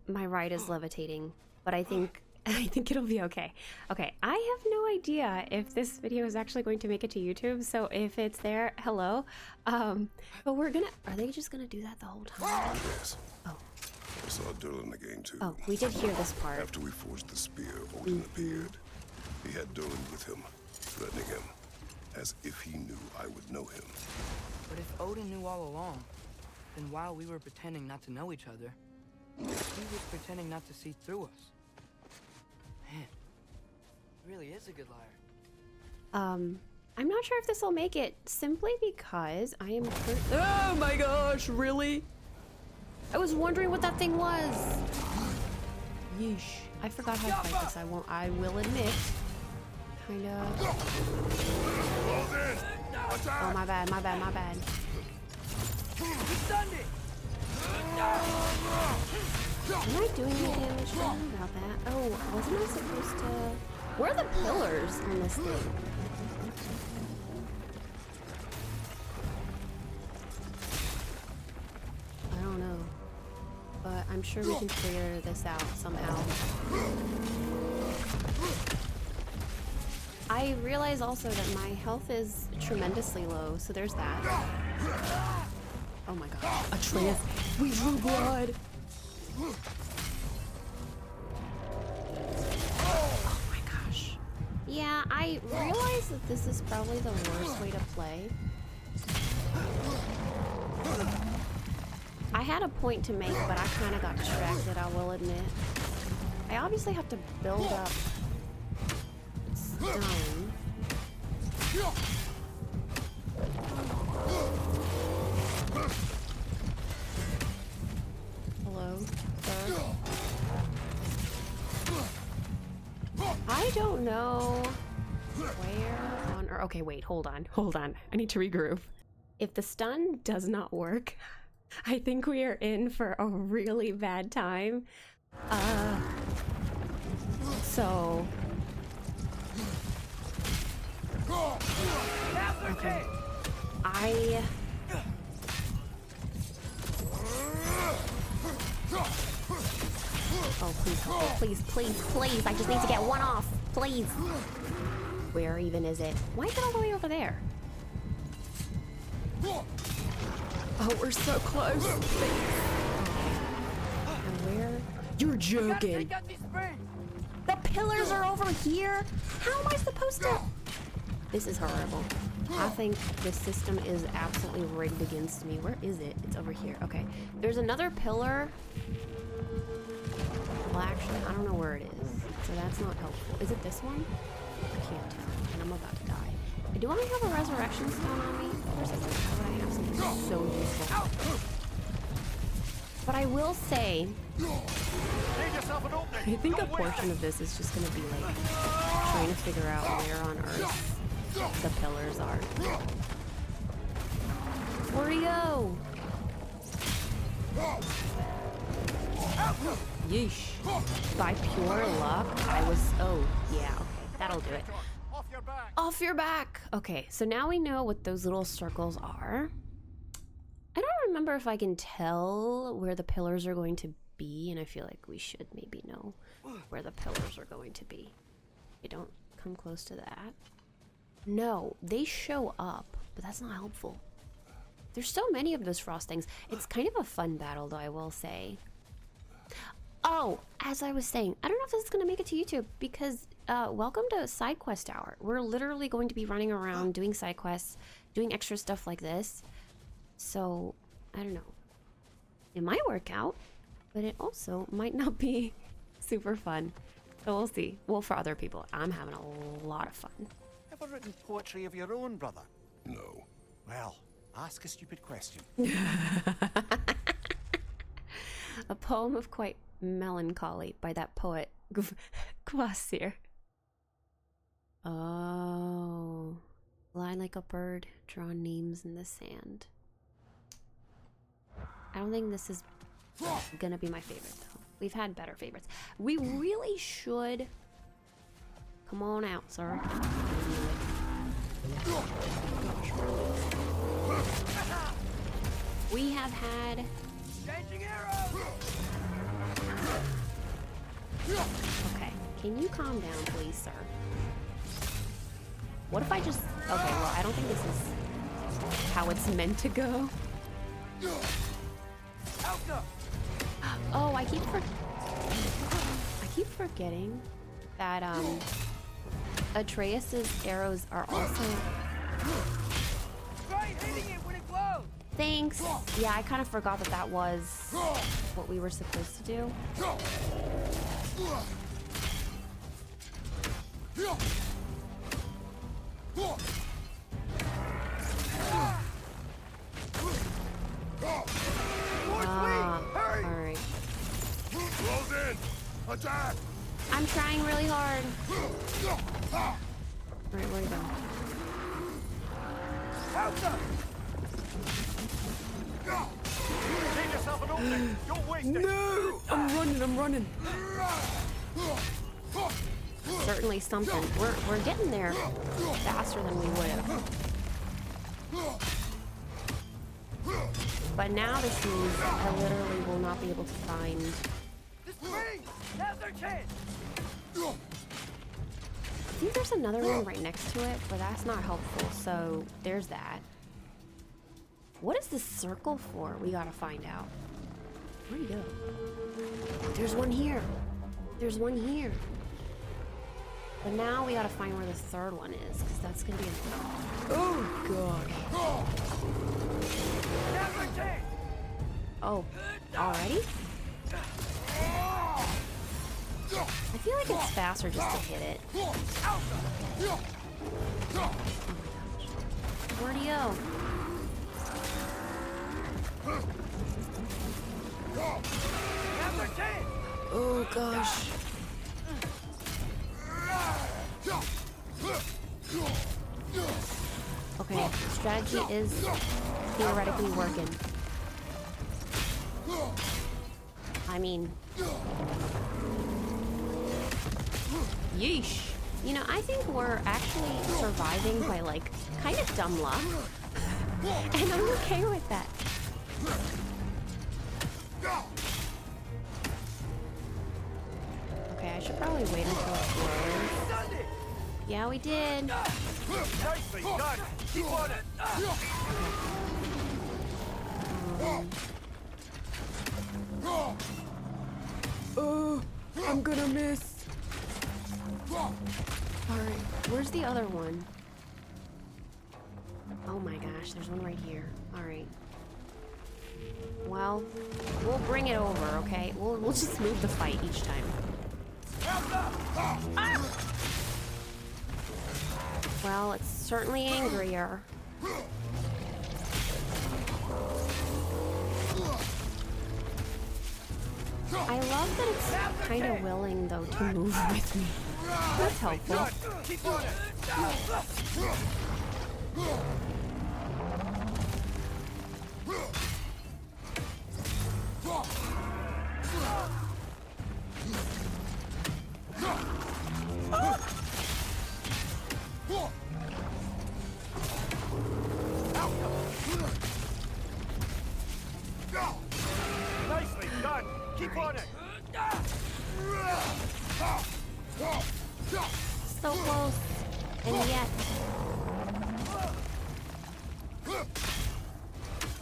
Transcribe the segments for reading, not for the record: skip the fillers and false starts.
my ride is levitating, but I think it'll be okay. Okay, I have no idea if this video is actually going to make it to YouTube, so if it's there, hello. But we're gonna, are they just gonna do that the whole time? Yes. Oh. I saw Dylan again too. Oh, we did hear this part. After we forged the spear, Odin appeared. He had Dylan with him, threatening him, as if he knew I would know him. But if Odin knew all along, then while we were pretending not to know each other, he was pretending not to see through us. Man, he really is a good liar. I'm not sure if this will make it, simply because I am oh my gosh, really? I was wondering what that thing was. Yeesh. I forgot how to fight this. I will admit. Kinda. Oh, my bad. He stunned it! Am I doing any damage? I don't know about that. Oh, wasn't I supposed to... Where are the pillars on this thing? I don't know. But I'm sure we can figure this out somehow. I realize also that my health is tremendously low, so there's that. Oh my god. Atreus, we drew blood! Oh my gosh. Yeah, I realize that this is probably the worst way to play. I had a point to make, but I kind of got distracted, I will admit. I obviously have to build up stone. Hello, sir. I don't know where on earth. Okay, wait, hold on. I need to regroup. If the stun does not work, I think we are in for a really bad time. So... Okay. Oh, please help me. Please. I just need to get one off. Please. Where even is it? Why is it all the way over there? Oh, we're so close. And where? You're joking. The pillars are over here? How am I supposed to? This is horrible. I think this system is absolutely rigged against me. Where is it? It's over here. Okay. There's another pillar. Well, actually, I don't know where it is. So that's not helpful. Is it this one? I can't tell. And I'm about to die. Do I have a resurrection stone on me? Of course I do. Why would I have something so useful? But I will say, I think a portion of this is just going to be like trying to figure out where on earth the pillars are. Where'd he go? Yeesh. By pure luck, I was... Oh, yeah, okay. That'll do it. Off your back! Okay, so now we know what those little circles are. I don't remember if I can tell where the pillars are going to be, and I feel like we should maybe know where the pillars are going to be. Okay, don't come close to that. No, they show up, but that's not helpful. There's so many of those frost things. It's kind of a fun battle, though, I will say. Oh, as I was saying, I don't know if this is going to make it to YouTube, because welcome to Side Quest Hour. We're literally going to be running around doing side quests, doing extra stuff like this. So, I don't know. It might work out, but it also might not be super fun. So we'll see. Well, for other people, I'm having a lot of fun. Ever written poetry of your own, brother? No. Well, ask a stupid question. A poem of quite melancholy by that poet Kvasir. Oh, lie like a bird, draw names in the sand. I don't think this is gonna be my favorite though. We've had better favorites. We really should. Come on out, sir. We have had Can you calm down, please, sir? What if I just... Okay, well, I don't think this is how it's meant to go. Oh, I keep forgetting that, Atreus's arrows are also... Thanks! Yeah, I kind of forgot that that was what we were supposed to do. Alright. Close in! Attack! I'm trying really hard. Alright, where you go? Make yourself an opening. Don't waste it. No! I'm running. Certainly something. We're getting there faster than we would have. But now this means I literally will not be able to find... Now's our chance. I think there's another one right next to it, but that's not helpful, so there's that. What is this circle for? We gotta find out. Where'd he go? There's one here. There's one here. But now we gotta find where the third one is, because that's gonna be oh gosh. Oh, already? I feel like it's faster just to hit it. Oh my gosh. Where'd he go? Oh gosh. Okay, strategy is theoretically working. I mean... Yeesh. You know, I think we're actually surviving by, like, kind of dumb luck. And I'm okay with that. Okay, I should probably wait until it grows. Yeah, we did. Nicely done. Keep on it. Oh, I'm gonna miss. Alright, where's the other one? Oh my gosh, there's one right here. Alright. Well, we'll bring it over, okay? We'll just move the fight each time. Well, it's certainly angrier. I love that it's kind of willing, though, to move with me. That's helpful. Keep on it. Nicely done. Keep on it. So close, and yet...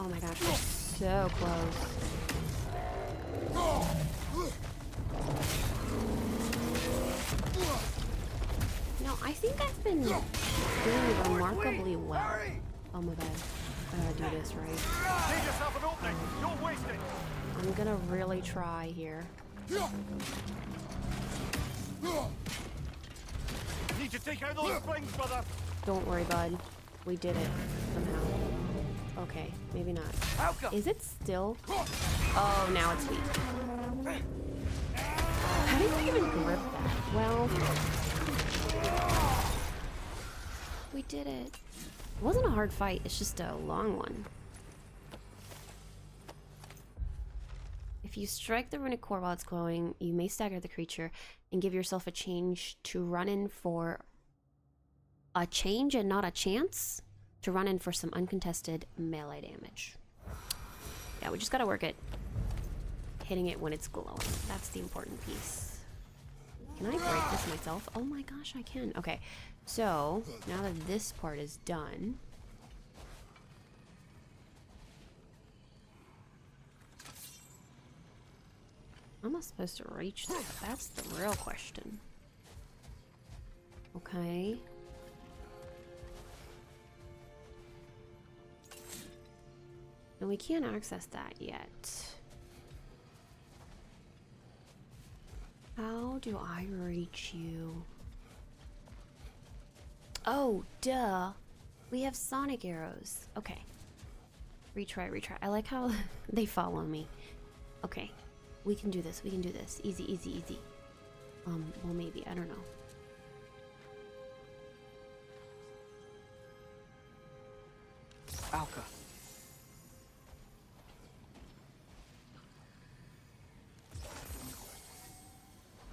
Oh my gosh, we're so close. No, I think I've been doing remarkably well. Oh my god, I gotta do this right. Give yourself an opening. Don't waste it. I'm gonna really try here. Need to take out those things, brother. Don't worry, bud. We did it somehow. Okay, maybe not. Is it still? Oh, now it's weak. How did we even grip that? Well, we did it. It wasn't a hard fight, it's just a long one. If you strike the runic core while it's glowing, you may stagger the creature and give yourself a change to run in for a change and not a chance to run in for some uncontested melee damage. Yeah, we just gotta work it. Hitting it when it's glowing. That's the important piece. Can I break this myself? Oh my gosh, I can. Okay, so now that this part is done, how am I supposed to reach that? That's the real question. Okay. And we can't access that yet. How do I reach you? Oh, duh. We have sonic arrows. Okay. Retry, retry. I like how they follow me. Okay. We can do this. We can do this. Easy, easy, easy. Well, maybe. I don't know. Alka.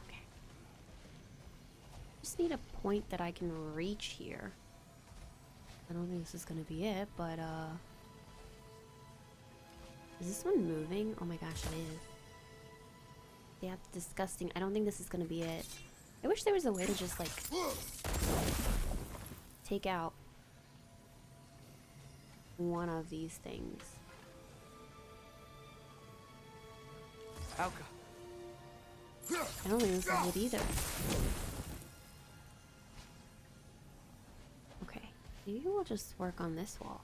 Okay. Just need a point that I can reach here. I don't think this is gonna be it, but is this one moving? Oh my gosh, it is. Yeah, it's disgusting. I don't think this is gonna be it. I wish there was a way to just like take out one of these things. Alka. I don't think this is it either. Okay, maybe we'll just work on this wall.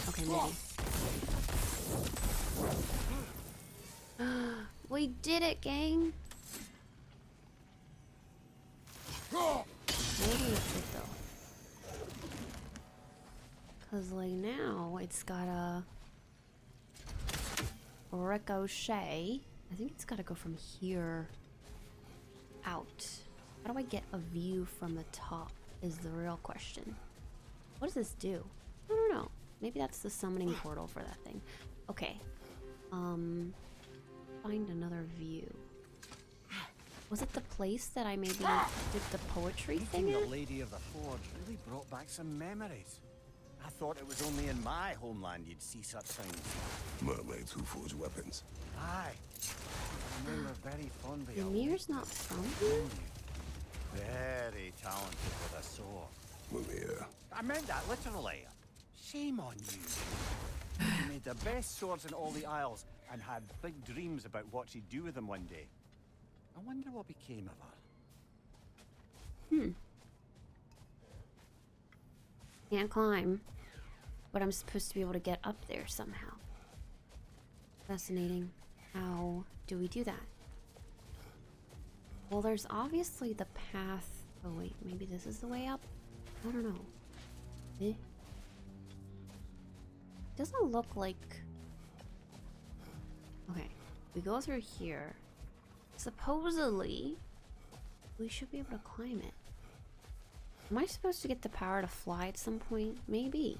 Okay, maybe. We did it, gang! Maybe it's it though. Cause like now it's got a ricochet. I think it's gotta go from here out. How do I get a view from the top is the real question. What does this do? I don't know. Maybe that's the summoning portal for that thing. Okay. Find another view. Was it the place that I maybe did the poetry thing Meeting at? the Lady of the Forge really brought back some memories. I thought it was only in my homeland you'd see such things. Mermaids who forge weapons. Aye. I remember very fondly. The of mirror's not from here? Very talented with a sword. Mumia. I meant that literally. Shame on you. You made the best swords in all the Isles and had big dreams about what she'd do with them one day. I wonder what became of her. Can't climb, but I'm supposed to be able to get up there somehow. Fascinating. How do we do that? Well, there's obviously the path. Oh wait, maybe this is the way up? I don't know. Eh? Doesn't look like... Okay, we go through here. Supposedly, we should be able to climb it. Am I supposed to get the power to fly at some point? Maybe.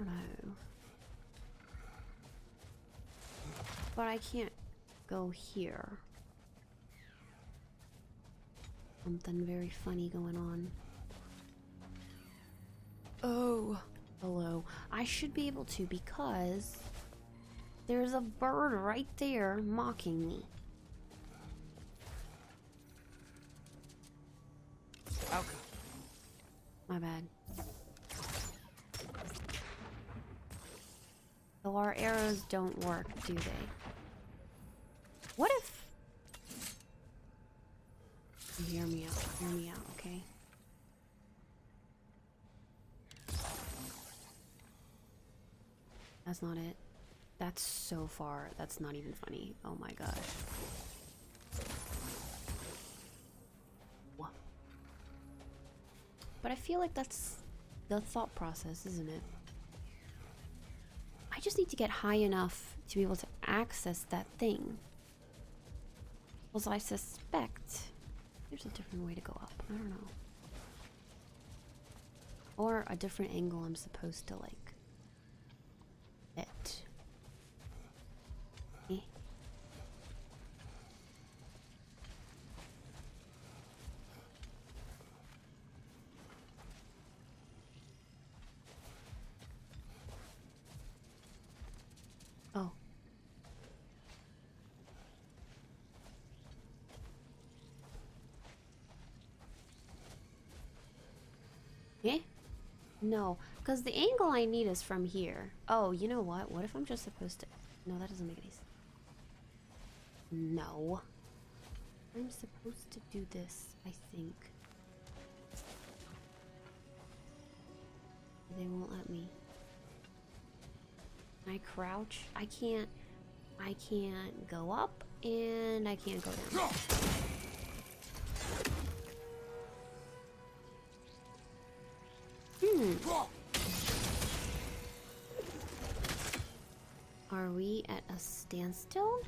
I don't know. But I can't go here. Something very funny going on. Oh, hello. I should be able to because there's a bird right there mocking me. Alka. My bad. So our arrows don't work, do they? What if... Hear me out, okay? That's not it. That's so far. That's not even funny. Oh my gosh. What? But I feel like that's the thought process, isn't it? I just need to get high enough to be able to access that thing. Because I suspect there's a different way to go up. I don't know. Or a different angle I'm supposed to like hit. Eh. Eh? No, because the angle I need is from here. Oh, you know what? What if I'm just supposed to... No, that doesn't make any sense. No. I'm supposed to do this, I think. They won't let me. Can I crouch? I can't go up and I can't go down. Are we at a standstill?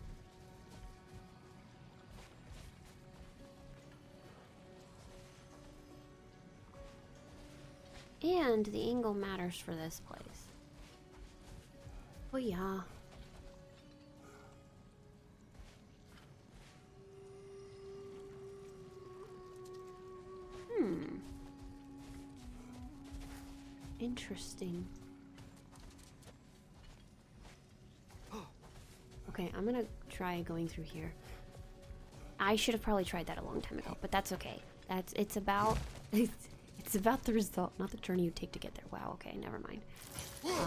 And the angle matters for this place. Oh yeah. Interesting. Okay, I'm gonna try going through here. I should have probably tried that a long time ago, but that's okay. It's about it's about the result, not the journey you take to get there. Wow, okay, never mind.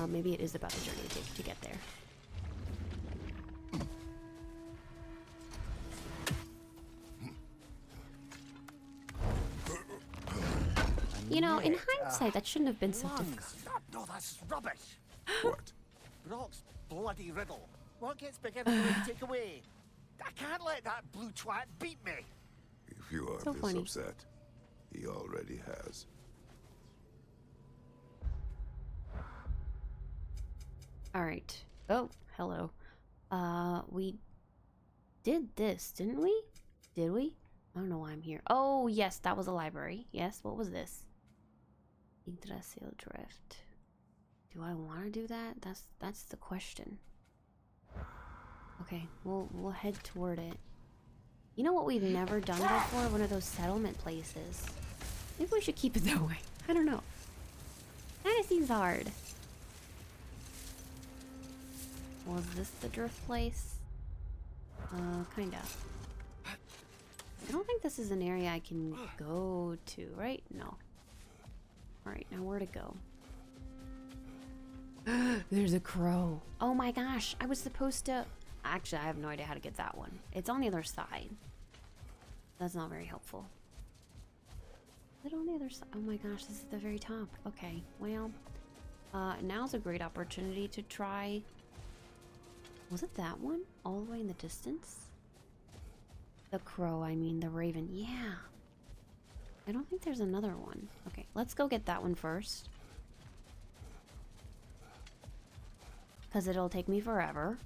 Maybe it is about the journey you take to get there. You know, in hindsight, that shouldn't have been so difficult. No, that's rubbish. What? Rock's bloody riddle. What gets bigger than what you take away? I can't let that blue twat beat me. If you are So this funny. upset, he already has. Alright. Oh, hello. We did this, didn't we? Did we? I don't know why I'm here. Oh, yes, that was a library. Yes, what was this? Yggdrasil Drift. Do I want to do that? That's the question. Okay, we'll head toward it. You know what we've never done before? One of those settlement places. Maybe we should keep it that way. I don't know. Kinda seems hard. Was this the drift place? Kinda. I don't think this is an area I can go to, right? No. Alright, now where to go? There's a crow. Oh my gosh, I was supposed to... Actually, I have no idea how to get that one. It's on the other side. That's not very helpful. Is it on the other side? Oh my gosh, this is the very top. Okay, well... now's a great opportunity to try... Was it that one? All the way in the distance? The crow, I mean, the raven. Yeah. I don't think there's another one. Okay, let's go get that one first. Because it'll take me forever.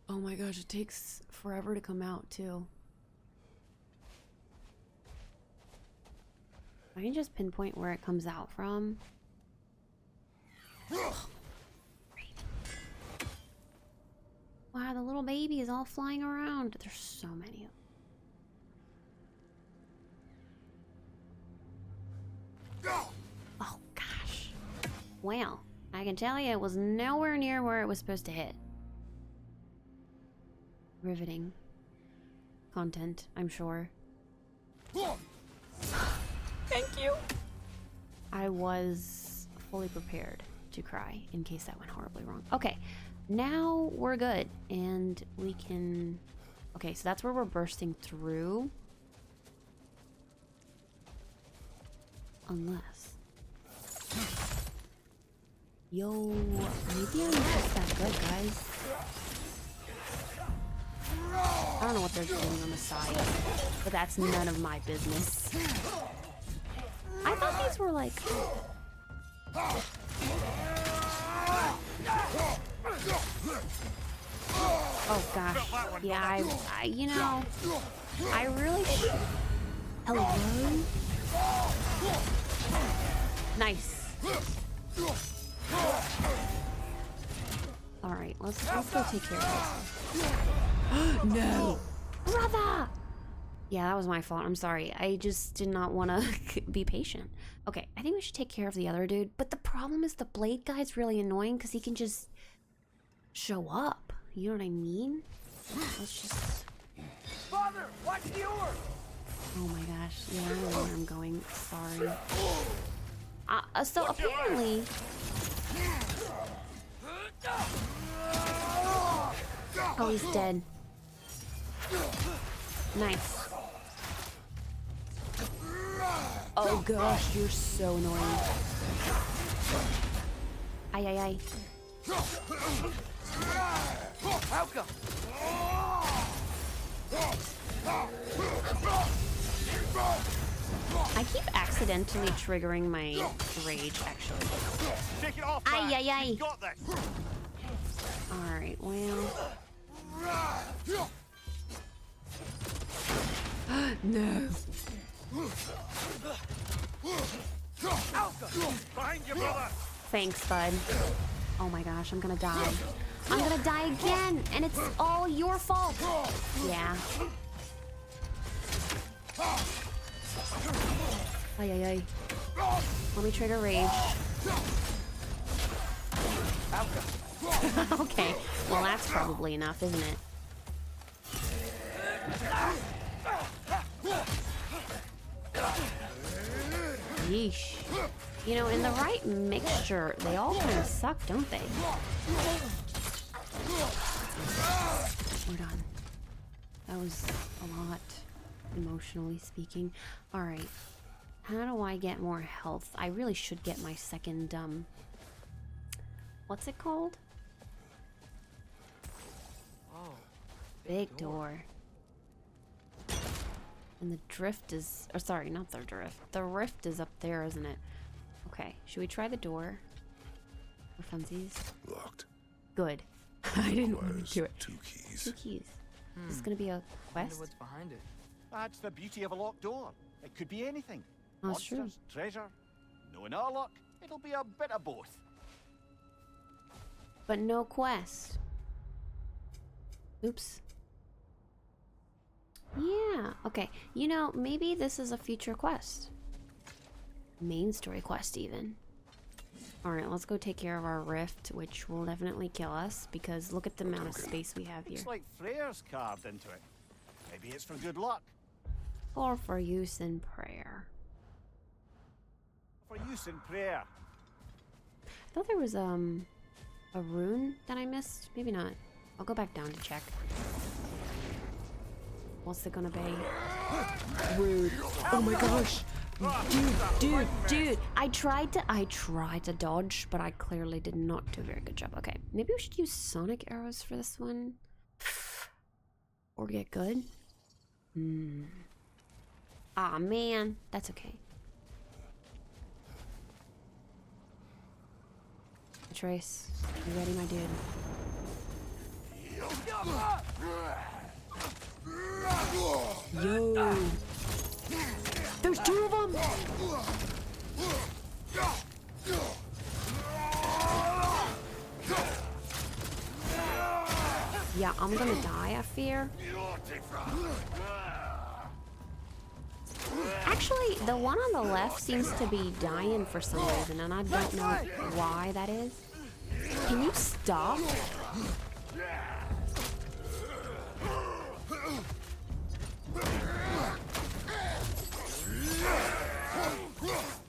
Oh my gosh, it takes forever to come out, too. I can just pinpoint where it comes out from. Wow, the little baby is all flying around. There's so many of them. Oh, gosh. Well, I can tell you it was nowhere near where it was supposed to hit. Riveting content, I'm sure. Thank you. I was fully prepared to cry in case that went horribly wrong. Okay, now we're good and we can... Okay, so that's where we're bursting through. Unless... Yo, maybe I'm just that good, guys. I don't know what they're doing on the side, but that's none of my business. I thought these were like... Oh gosh. Yeah, I you know, I really should... Hello? Nice. Alright, let's go take care of this. No! Brother! Yeah, that was my fault. I'm sorry. I just did not want to be patient. Okay, I think we should take care of the other dude. But the problem is the blade guy's really annoying because he can just show up. You know what I mean? Let's just... Father, watch the oar! Oh my gosh. Yeah, I don't know where I'm going. Sorry. So apparently... Oh, he's dead. Nice. Oh gosh, you're so annoying. Ay, ay, ay. Outcome. I keep accidentally triggering my rage, actually. Take it off, Ay, Mac. ay, ay. You've got this. Alright, well... No. Behind you, brother. Thanks, bud. Oh my gosh, I'm gonna die. I'm gonna die again, and it's all your fault. Yeah. Ay, ay, ay. Let me trigger rage. Okay, well that's probably enough, isn't it? Yeesh. You know, in the right mixture, they all kind of suck, don't they? We're done. That was a lot, emotionally speaking. Alright. How do I get more health? I really should get my second, what's it called? Oh, Big door. And the drift is... Or sorry, not the drift. The rift is up there, isn't it? Okay, should we try the door? For funsies? Locked. Good. I didn't want Requires to do it. 2 keys. 2 keys. Is this gonna be a I wonder quest? what's behind it. That's the beauty of a locked door. It could be anything. Oh, that's true. Monsters, treasure. Knowing our luck, it'll be a bit of both. But no quest. Oops. Yeah, okay. You know, maybe this is a future quest. Main story quest, even. Alright, let's go take care of our rift, which will definitely kill us, because look at the amount of space we have here. Looks like Freyr's carved into it. Maybe it's for good luck. Or for use in prayer. For use in prayer. I thought there was, a rune that I missed. Maybe not. I'll go back down to check. What's it gonna be? Rude. Oh my gosh. Dude. I tried to dodge, but I clearly did not do a very good job. Okay, maybe we should use sonic arrows for this one. Or get good. Ah, man. That's okay. Trace, you ready, my dude? Yo! There's 2 of them! Yeah, I'm gonna die, I fear. Actually, the one on the left seems to be dying for some reason, and I don't know why that is. Can you stop?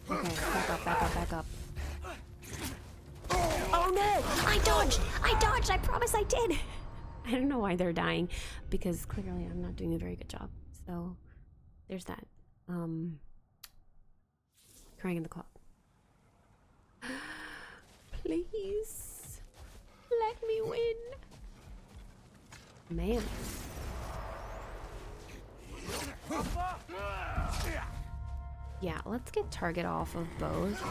Okay, back up. Oh no! I dodged! I promise I did! I don't know why they're dying, because clearly I'm not doing a very good job. So, there's that. Crying in the clock. Please, let me win. Man. Yeah, let's get target off of both.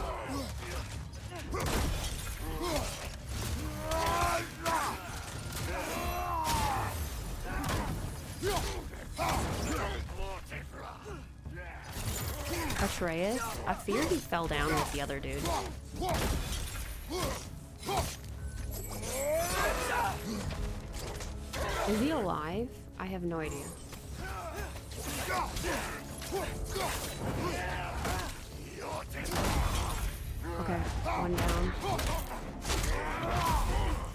Atreus? I fear he fell down with the other dude. Is he alive? I have no idea. Okay, one down.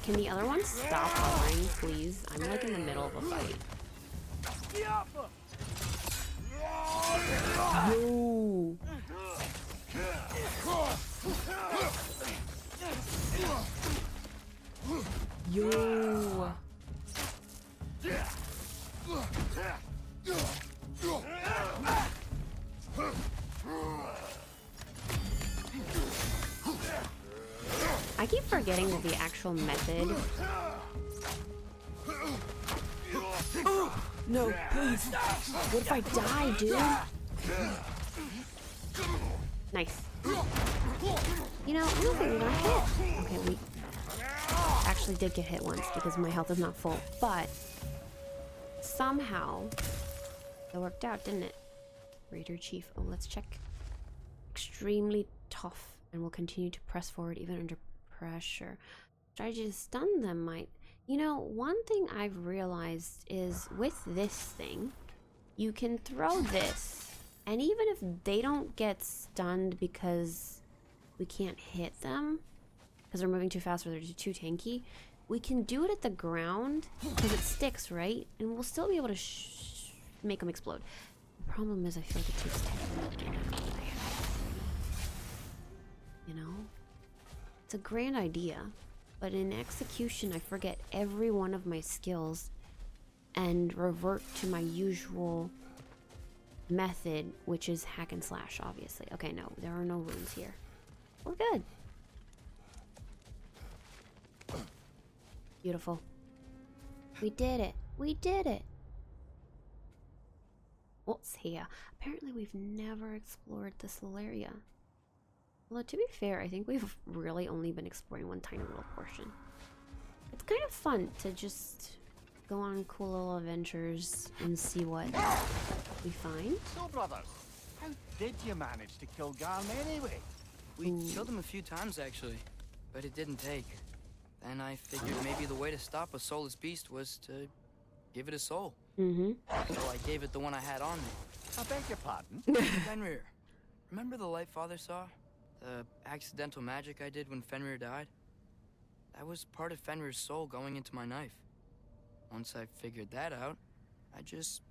Can the other one stop hovering, please? I'm like in the middle of a fight. Yo. Yo. I keep forgetting that the actual method. No, please. What if I die, dude? Nice. You know, I don't think we got hit. Okay, we actually did get hit once because my health is not full, but somehow it worked out, didn't it? Raider Chief. Oh, let's check. Extremely tough and will continue to press forward even under pressure. Strategy to stun them might. You know, one thing I've realized is with this thing, you can throw this, and even if they don't get stunned because we can't hit them, because they're moving too fast or they're too tanky, we can do it at the ground because it sticks, right? And we'll still be able to make them explode. The problem is I feel like it takes time to get out of the way. You know? It's a grand idea, but in execution I forget every one of my skills and revert to my usual method, which is hack and slash, obviously. Okay, no, there are no runes here. We're good. Beautiful. We did it. We did it. What's here? Apparently we've never explored this little area. Although, to be fair, I think we've really only been exploring one tiny little portion. It's kind of fun to just go on cool little adventures and see what we find. So, brothers, how did you manage to kill Garm anyway? We killed him a few times, actually, but it didn't take. Then I figured maybe the way to stop a soulless beast was to give it a soul. So I gave it the one I had on me. I beg your pardon? Fenrir. Remember the light Father saw? The accidental magic I did when Fenrir died? That was part of Fenrir's soul going into my knife. Once I figured that out, I just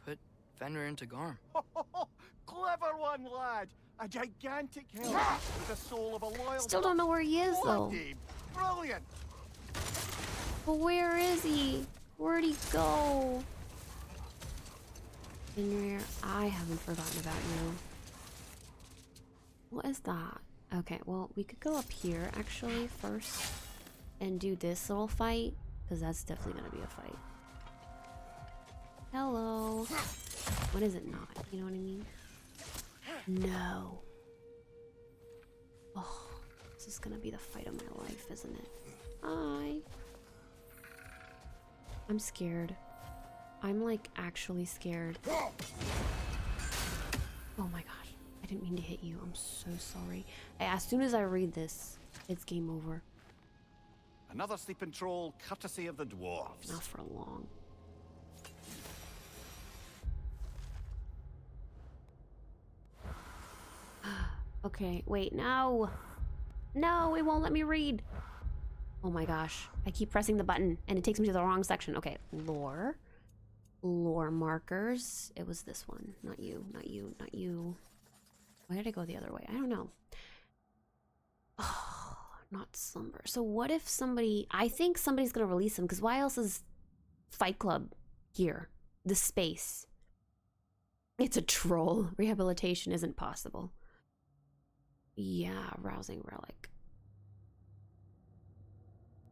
put Fenrir into Garm. Clever one, lad! A gigantic helmet with the soul of a loyal... Still don't know where he is, though. Bloody brilliant! But where is he? Where'd he go? Fenrir, I haven't forgotten about you. What is that? Okay, well, we could go up here, actually, first. And do this little fight. Because that's definitely going to be a fight. Hello. What is it not? You know what I mean? No. Oh, this is going to be the fight of my life, isn't it? Hi. I'm scared. I'm, like, actually scared. Oh my gosh. I didn't mean to hit you. I'm so sorry. As soon as I read this, it's game over. Another sleeping troll, courtesy of the dwarves. Not for long. Okay, wait, no. No, it won't let me read. Oh my gosh. I keep pressing the button and it takes me to the wrong section. Okay, lore. Lore markers. It was this one. Not you, not you, not you. Why did I go the other way? I don't know. Oh, not slumber. So what if somebody... I think somebody's going to release him, because why else is Fight Club here? The space. It's a troll. Rehabilitation isn't possible. Yeah, rousing relic.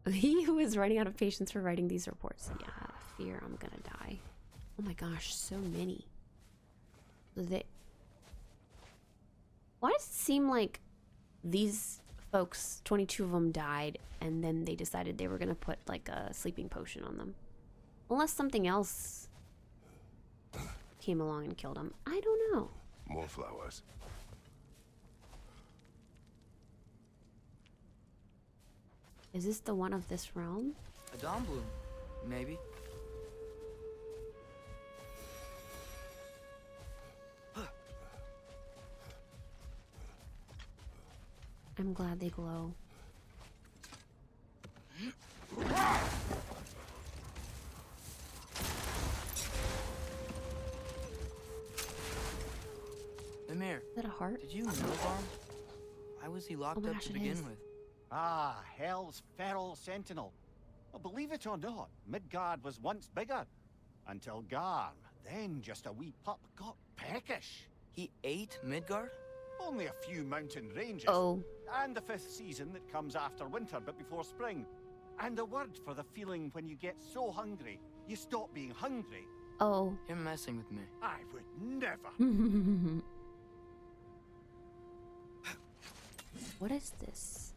He who is running out of patience for writing these reports. Yeah, fear I'm gonna die. Oh my gosh, so many. Why does it seem like these folks, 22 of them died, and then they decided they were gonna put like a sleeping potion on them? Unless something else came along and killed them. I don't know. More flowers. Is this the one of this realm? A dawn bloom, maybe. I'm glad they glow. Mimir, Is that a heart? did you know Garm? Why was he locked my up gosh, to it begin is. with? Ah, Hell's feral sentinel. Well, believe it or not, Midgard was once bigger. Until Garm, then just a wee pup, got peckish. He ate Midgard? Only a few mountain ranges. Oh. And the 5th season that comes after winter but before spring. And a word for the feeling when you get so hungry, you stop being hungry. Oh. You're messing with me. I would never. What is this?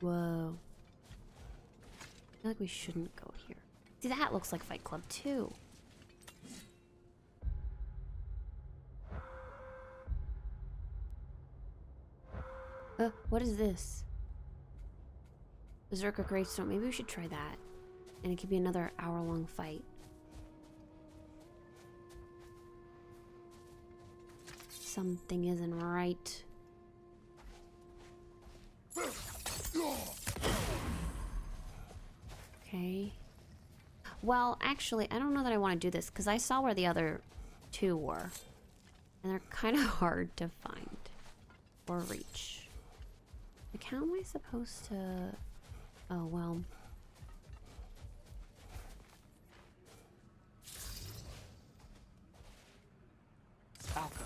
Whoa. I feel like we shouldn't go here. See, that looks like Fight Club too. What is this? Berserker Gravestone. Maybe we should try that. And it could be another hour-long fight. Something isn't right. Okay. Well, actually, I don't know that I want to do this because I saw where the other two were. And they're kind of hard to find or reach. Like, how am I supposed to... Oh, well... Alka.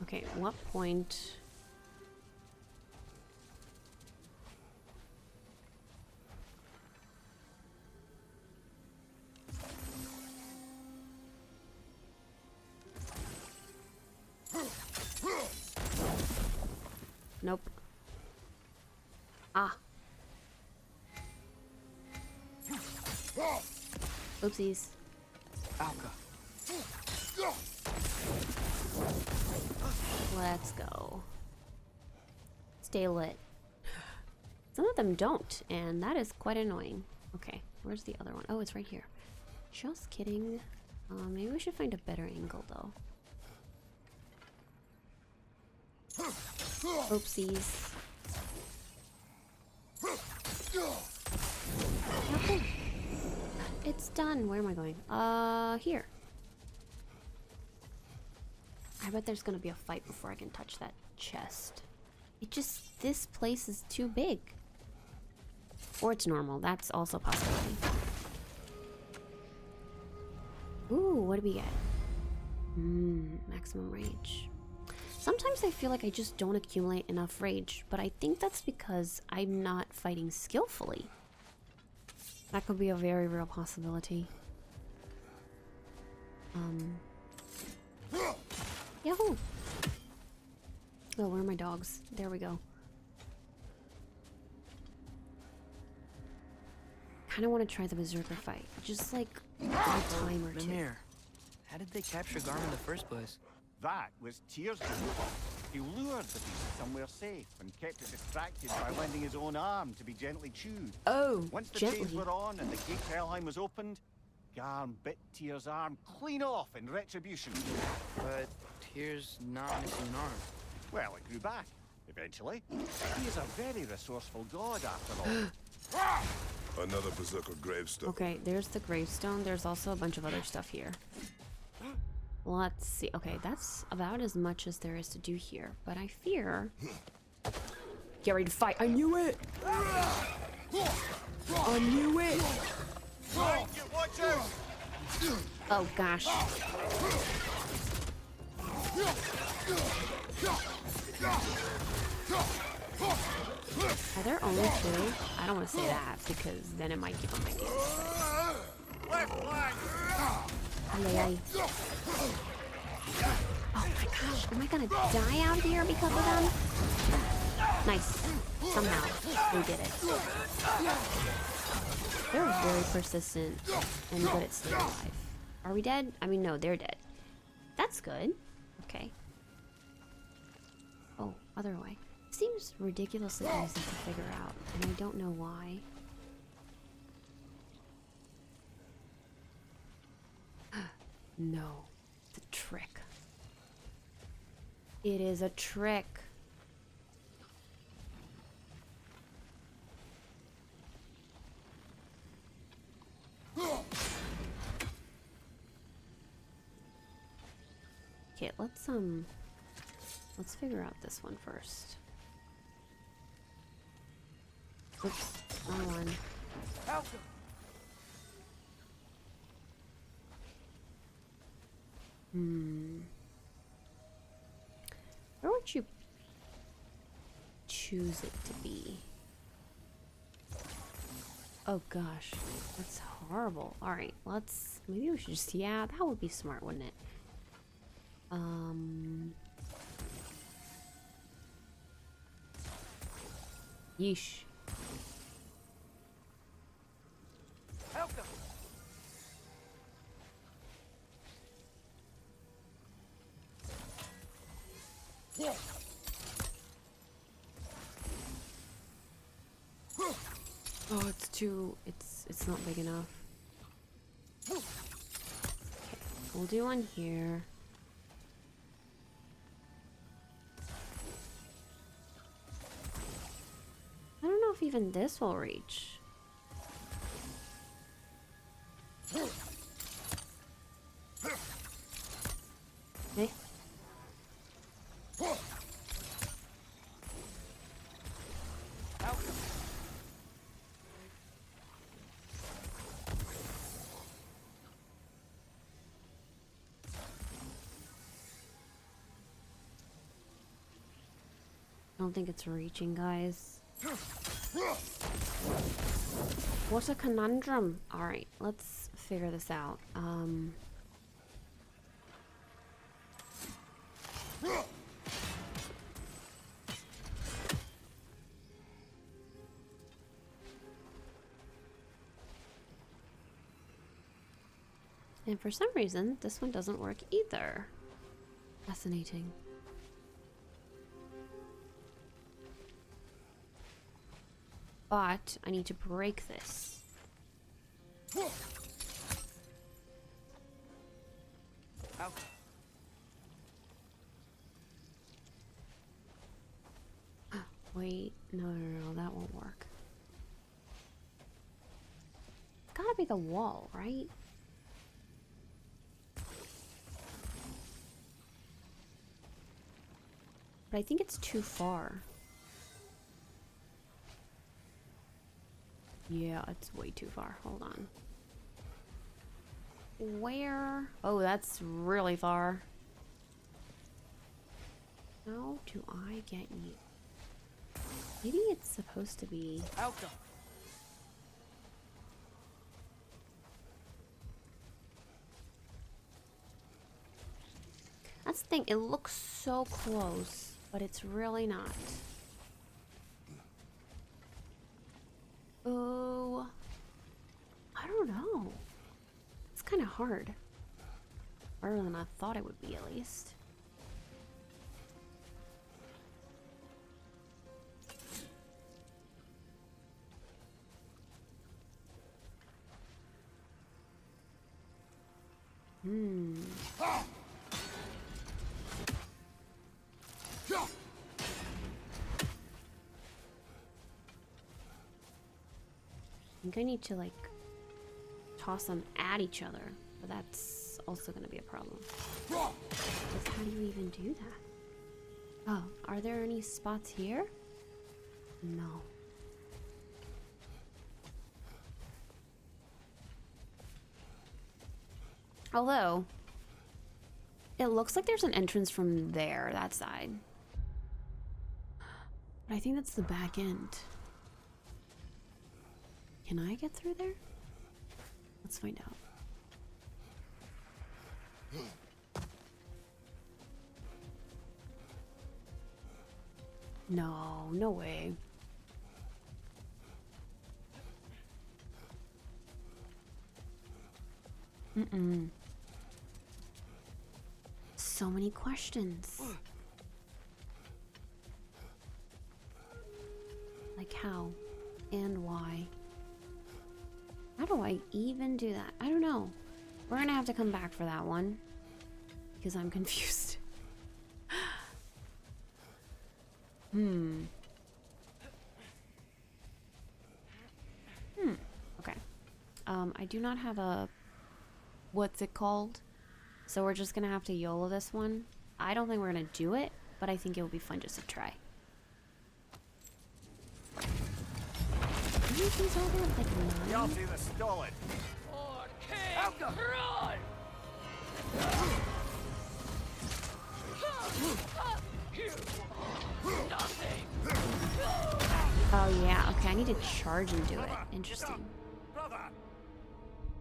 Okay, what point... Nope. Ah. Oopsies. Alka. Let's go. Stay lit. Some of them don't, and that is quite annoying. Okay, where's the other one? Oh, it's right here. Just kidding. Maybe we should find a better angle, though. Oopsies. Okay. It's done. Where am I going? Here. I bet there's gonna be a fight before I can touch that chest. This place is too big. Or it's normal. That's also a possibility. Ooh, what do we get? Maximum rage. Sometimes I feel like I just don't accumulate enough rage, but I think that's because I'm not fighting skillfully. That could be a very real possibility. Yahoo! Oh, where are my dogs? There we go. Kinda wanna try the Berserker fight. Just like a time or two. Mimir, how did they capture Garm in the first place? That was Tyr's doing. He lured the beast somewhere safe and kept it distracted by lending his own arm to be gently chewed. Oh, Once the gently. chains were on and the gate to Helheim was opened, Garm bit Tyr's arm clean off in retribution. But Tyr's not missing an arm. Well, it grew back, eventually. He is a very resourceful god, after all. Another berserker gravestone. Okay, there's the gravestone. There's also a bunch of other stuff here. Let's see. Okay, that's about as much as there is to do here. But I fear... Get ready to fight. I knew it! I knew it! Watch out! Oh, gosh. Are there only two? I don't want to say that because then it might keep on making it. Left flank! Ay, ay, ay. Oh my gosh, am I gonna die out here because of them? Nice. Somehow, we did it. They're very persistent and good at staying alive. Are we dead? I mean, no, they're dead. That's good. Okay. Oh, other way. Seems ridiculously easy to figure out, and I don't know why. No, it's a trick. It is a trick. Okay, let's figure out this one first. Oops, wrong one. Malcolm! Where would you choose it to be? Oh gosh, that's horrible. Alright, maybe we should just, yeah, that would be smart, wouldn't it? Yeesh. Malcolm! Oh, it's not big enough. Okay, we'll do one here. I don't know if even this will reach. Okay. I don't think it's reaching, guys. What a conundrum. Alright, let's figure this out. And for some reason, this one doesn't work either. Fascinating. But I need to break this. Malcolm! Wait, no, that won't work. It's gotta be the wall, right? But I think it's too far. Yeah, it's way too far. Hold on. Where? Oh, that's really far. How do I get you? Maybe it's supposed to be... Malcolm! That's the thing. It looks so close, but it's really not. Oh, I don't know. It's kind of hard. Harder than I thought it would be, at least. I think I need to, like, toss them at each other, but that's also going to be a problem. Because how do you even do that? Oh, are there any spots here? No. Although, it looks like there's an entrance from there, that side. But I think that's the back end. Can I get through there? Let's find out. No, no way. So many questions. Like how and why? How do I even do that? I don't know. We're gonna have to come back for that one because I'm confused. Okay. I do not have a, what's it called? So we're just gonna have to YOLO this one. I don't think we're gonna do it, but I think it would be fun just to try. These all there, like 9? Y'all see the stolid. Oh yeah, okay, I need to charge and do it. Interesting. Brother.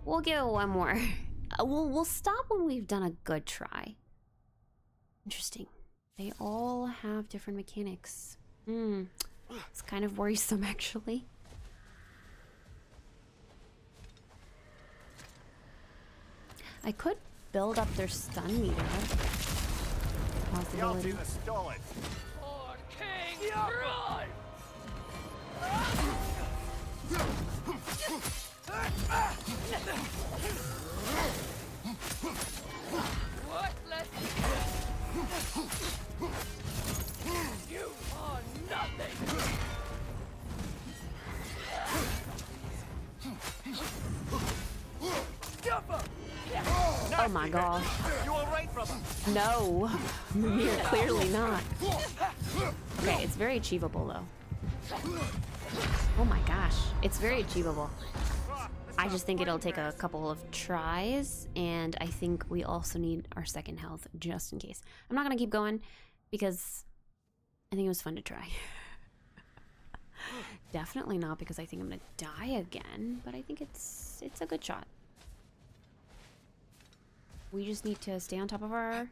We'll give it one more. We'll stop when we've done a good try. Interesting. They all have different mechanics. It's kind of worrisome, actually. I could build up their stun meter. Y'all see Possibility. the stolid. What? You are nothing. Oh my gosh. You all right, brother? No. You're clearly not. Okay, it's very achievable though. Oh my gosh. It's very achievable. I just think it'll take a couple of tries, and I think we also need our second health just in case. I'm not gonna keep going because I think it was fun to try. Definitely not because I think I'm gonna die again, but I think it's a good shot. We just need to stay on top of our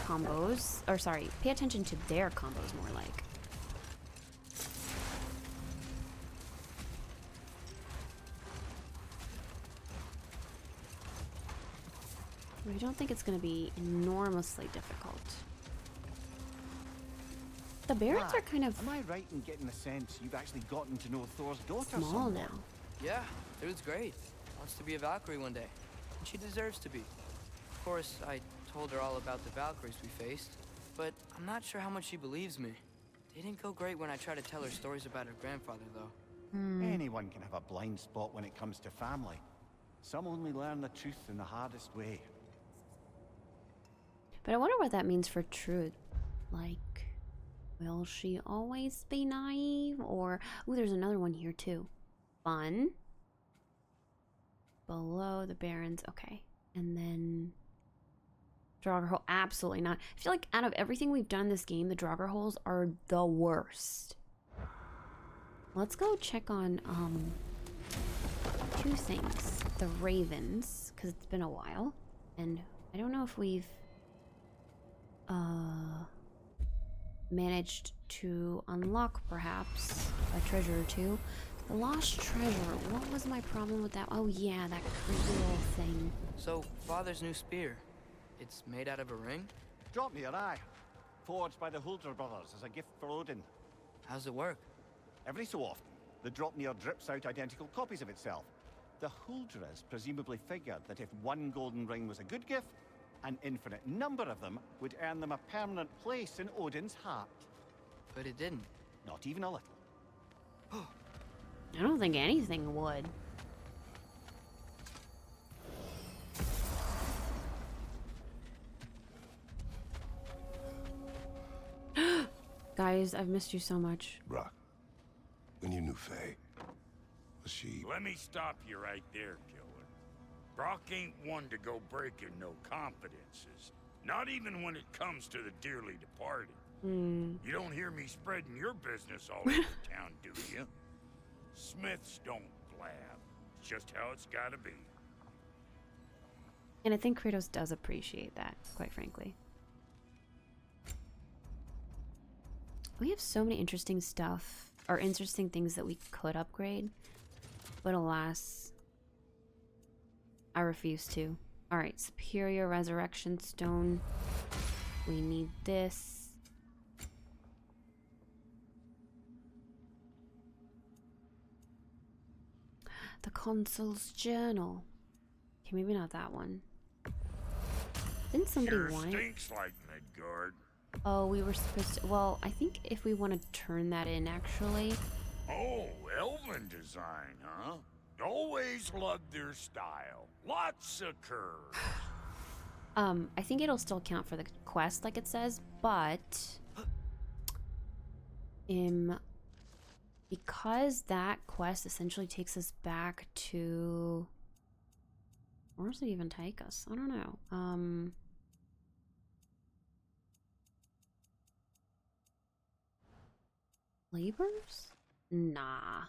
combos, or sorry, pay attention to their combos more like. I don't think it's going to be enormously difficult. The Barons are kind of Am I right in getting the sense you've actually gotten to know Thor's daughter small somewhat? now. Yeah, dude's great. Wants to be a Valkyrie one day. And she deserves to be. Of course, I told her all about the Valkyries we faced, but I'm not sure how much she believes me. Didn't go great when I tried to tell her stories about her grandfather, though. Anyone can have a blind spot when it comes to family. Some only learn the truth in the hardest way. But I wonder what that means for truth. Like, will she always be naive? Or, ooh, there's another one here too. Fun. Below the Barons, okay. And then Draugr hole, absolutely not. I feel like out of everything we've done in this game, the Draugr holes are the worst. Let's go check on two things. The Ravens, because it's been a while. And I don't know if we've managed to unlock perhaps a treasure or two. The lost treasure, what was my problem with that? Oh yeah, that creepy little thing. So, Father's new spear. It's made out of a ring? Drop me your eye. Forged by the Huldra brothers as a gift for Odin. How's it work? Every so often, the Dropnir drips out identical copies of itself. The Huldras presumably figured that if one golden ring was a good gift, an infinite number of them would earn them a permanent place in Odin's heart. But it didn't. Not even a little. I don't think anything would. Guys, I've missed you so much. Brock, when you knew Faye, was she... Let me stop you right there, killer. Brock ain't one to go breaking no confidences. Not even when it comes to the dearly departed. You don't hear me spreading your business all over town, do you? Smiths don't blab. It's just how it's gotta be. And I think Kratos does appreciate that, quite frankly. We have so many interesting stuff, or interesting things that we could upgrade. But alas, I refuse to. Alright, Superior Resurrection Stone. We need this. The Consul's Journal. Okay, maybe not that one. Didn't somebody Sure want it? stinks like Midgard. Oh, we were supposed to... Well, I think if we want to turn that in, actually... Oh, elven design, huh? Always loved their style. Lots of curves. I think it'll still count for the quest like it says, but because that quest essentially takes us back to, where does it even take us? I don't know. Labors? Nah.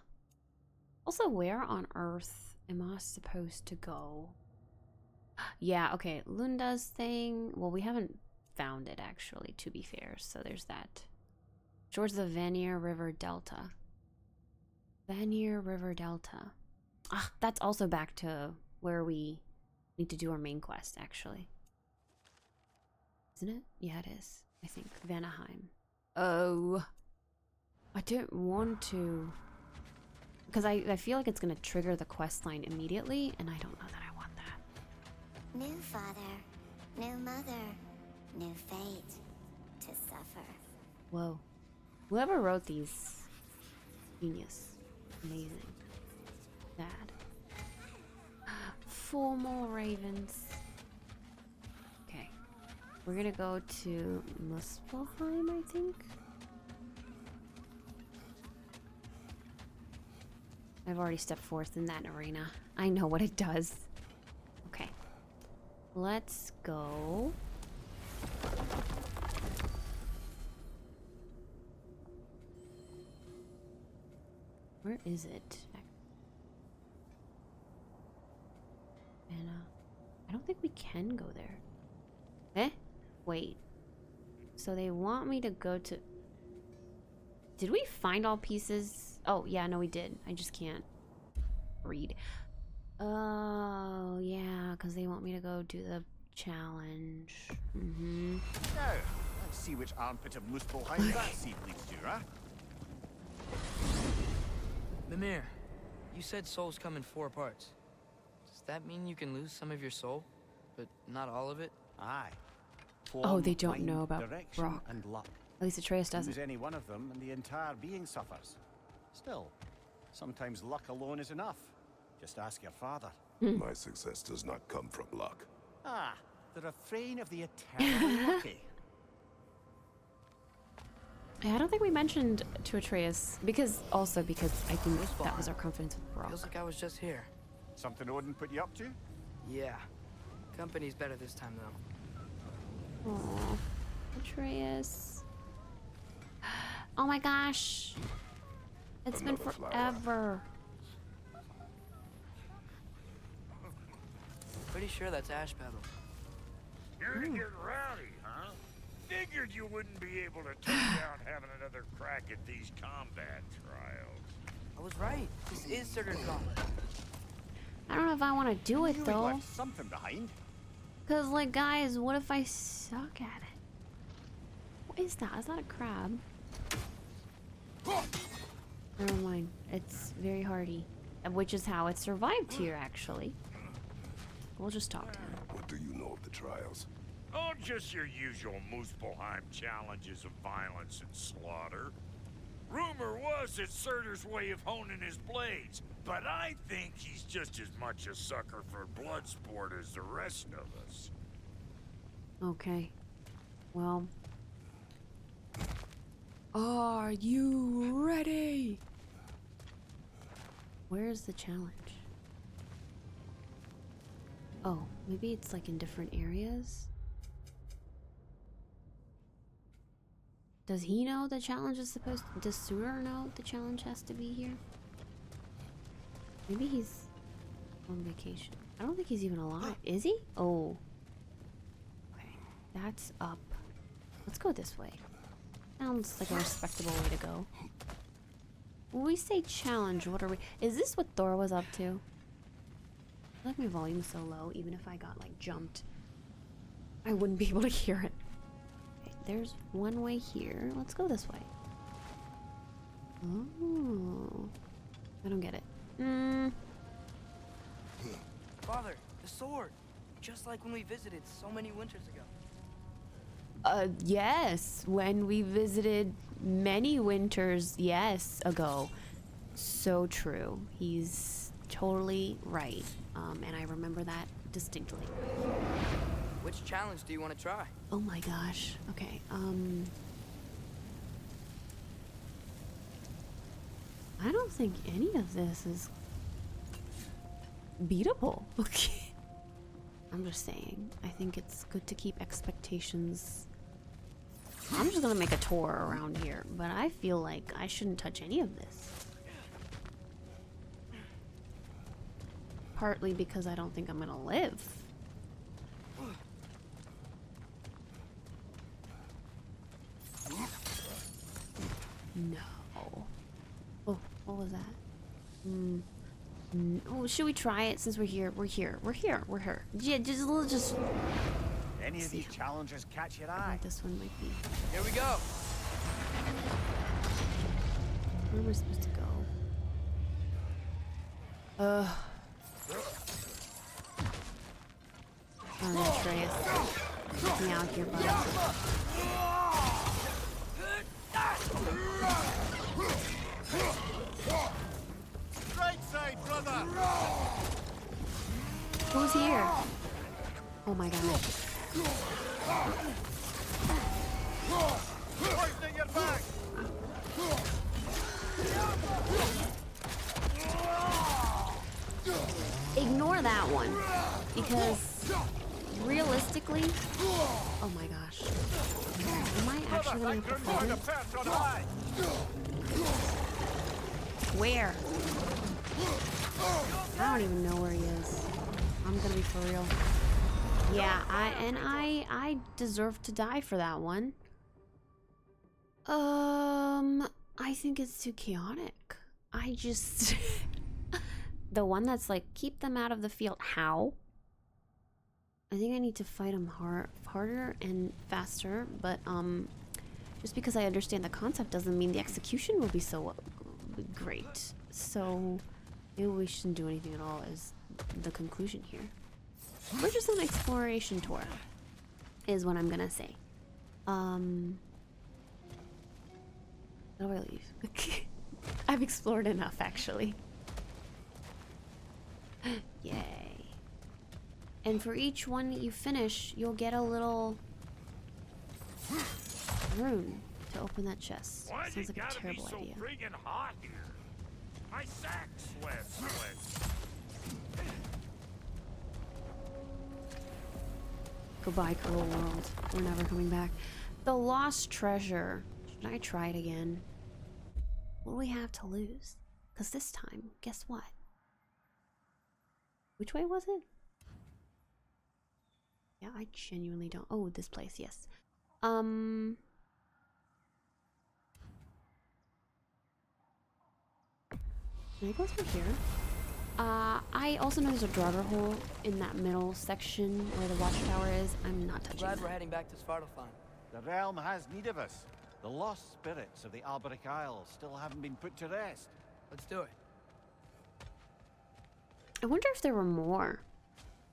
Also, where on Earth am I supposed to go? Yeah, okay, Lunda's thing. Well, we haven't found it, actually, to be fair, so there's that. Towards the Vanir River Delta. Vanir River Delta. Ah, that's also back to where we need to do our main quest, actually. Isn't it? Yeah, it is. I think. Vanaheim. Oh. I don't want to. Because I feel like it's going to trigger the quest line immediately, and I don't know that I want that. New father, new mother, new fate to suffer. Whoa. Whoever wrote these, genius. Amazing. Bad. 4 more ravens. Okay. We're gonna go to Muspelheim, I think. I've already stepped forth in that arena. I know what it does. Okay. Let's go. Where is it? And I don't think we can go there. Eh? Wait. So they want me to go to... Did we find all pieces? Oh, yeah, no, we did. I just can't read. Oh, yeah, because they want me to go do the challenge. Mm-hmm. Now, let's see which armpit of Muspelheim that seed leads to, huh? Mimir, you said souls come in 4 parts. Does that mean you can lose some of your soul, but not all of it? Aye. Oh, they don't Form, know about direction, rock. and luck. At least Atreus doesn't. Lose any one of them, and the entire being suffers. Still, sometimes luck alone is enough. Just ask your father. My success does not come from luck. Ah, the refrain of the eternally lucky. Yeah, I don't think we mentioned to Atreus, because I think that was our confidence with Brock. Feels like I was just here. Something Odin put you up to? Yeah. Company's better this time, though. Aww, Atreus. Oh my gosh. It's been Another flower. forever. Pretty sure that's ash petal. Here to get rowdy, huh? Figured you wouldn't be able to turn down having another crack at these combat trials. I was right. This is Surtur's Gauntlet. I don't know if I want to do it You though. left something behind. Cause like, guys, what if I suck at it? What is that? Is that a crab? Never mind. It's very hardy, which is how it survived here, actually. We'll just talk to him. What do you know of the trials? Oh, just your usual Muspelheim challenges of violence and slaughter. Rumor was it's Surtur's way of honing his blades, but I think he's just as much a sucker for blood sport as the rest of us. Okay. Well. Are you ready? Where's the challenge? Oh, maybe it's like in different areas? Does he know the challenge is supposed to... Does Surtur know the challenge has to be here? Maybe he's on vacation. I don't think he's even alive. Is he? Oh. Okay. That's up. Let's go this way. Sounds like a respectable way to go. When we say challenge, what are we... Is this what Thor was up to? I like my volume so low, even if I got, like, jumped. I wouldn't be able to hear it. Okay, there's one way here. Let's go this way. Oh. I don't get it. Father, the sword. Just like when we visited so many winters ago. Yes. When we visited many winters, yes, ago. So true. He's totally right. And I remember that distinctly. Which challenge do you want to try? Oh my gosh. Okay. I don't think any of this is beatable. Okay. I'm just saying. I think it's good to keep expectations. I'm just gonna make a tour around here, but I feel like I shouldn't touch any of this. Partly because I don't think I'm gonna live. No. Oh, what was that? Oh, should we try it since we're here? We're here. Yeah, just. Any of these challenges catch your I eye? think this one might be. Here we go. Where am I supposed to go? Alright, Atreus. Get me out here, buddy. Right side, brother! Who's here? Oh my god. Hoisting your back! Ignore that one. Because realistically. Oh my gosh. Am I actually gonna have to fight him? Where? I don't even know where he is. I'm gonna be for real. Yeah, I deserve to die for that one. I think it's too chaotic. I just the one that's like keep them out of the field. How? I think I need to fight them harder and faster, but just because I understand the concept doesn't mean the execution will be so great. So maybe we shouldn't do anything at all is the conclusion here. We're just on an exploration tour, is what I'm gonna say. How do I leave? I've explored enough, actually. Yay. And for each one that you finish, you'll get a little rune to open that chest. Why'd Sounds it like a gotta be terrible so idea. friggin' hot here? My sack sweats. Goodbye, cruel world. We're never coming back. The lost treasure. Should I try it again? What do we have to lose? Because this time, guess what? Which way was it? Yeah, I genuinely don't. Oh, this place, yes. Can I go through here? I also know there's a driver hole in that middle section where the watchtower is. I'm not touching Glad that. we're heading back to Svartalfheim. The realm has need of us. The lost spirits of the Alberic Isles still haven't been put to rest. Let's do it. I wonder if there were more.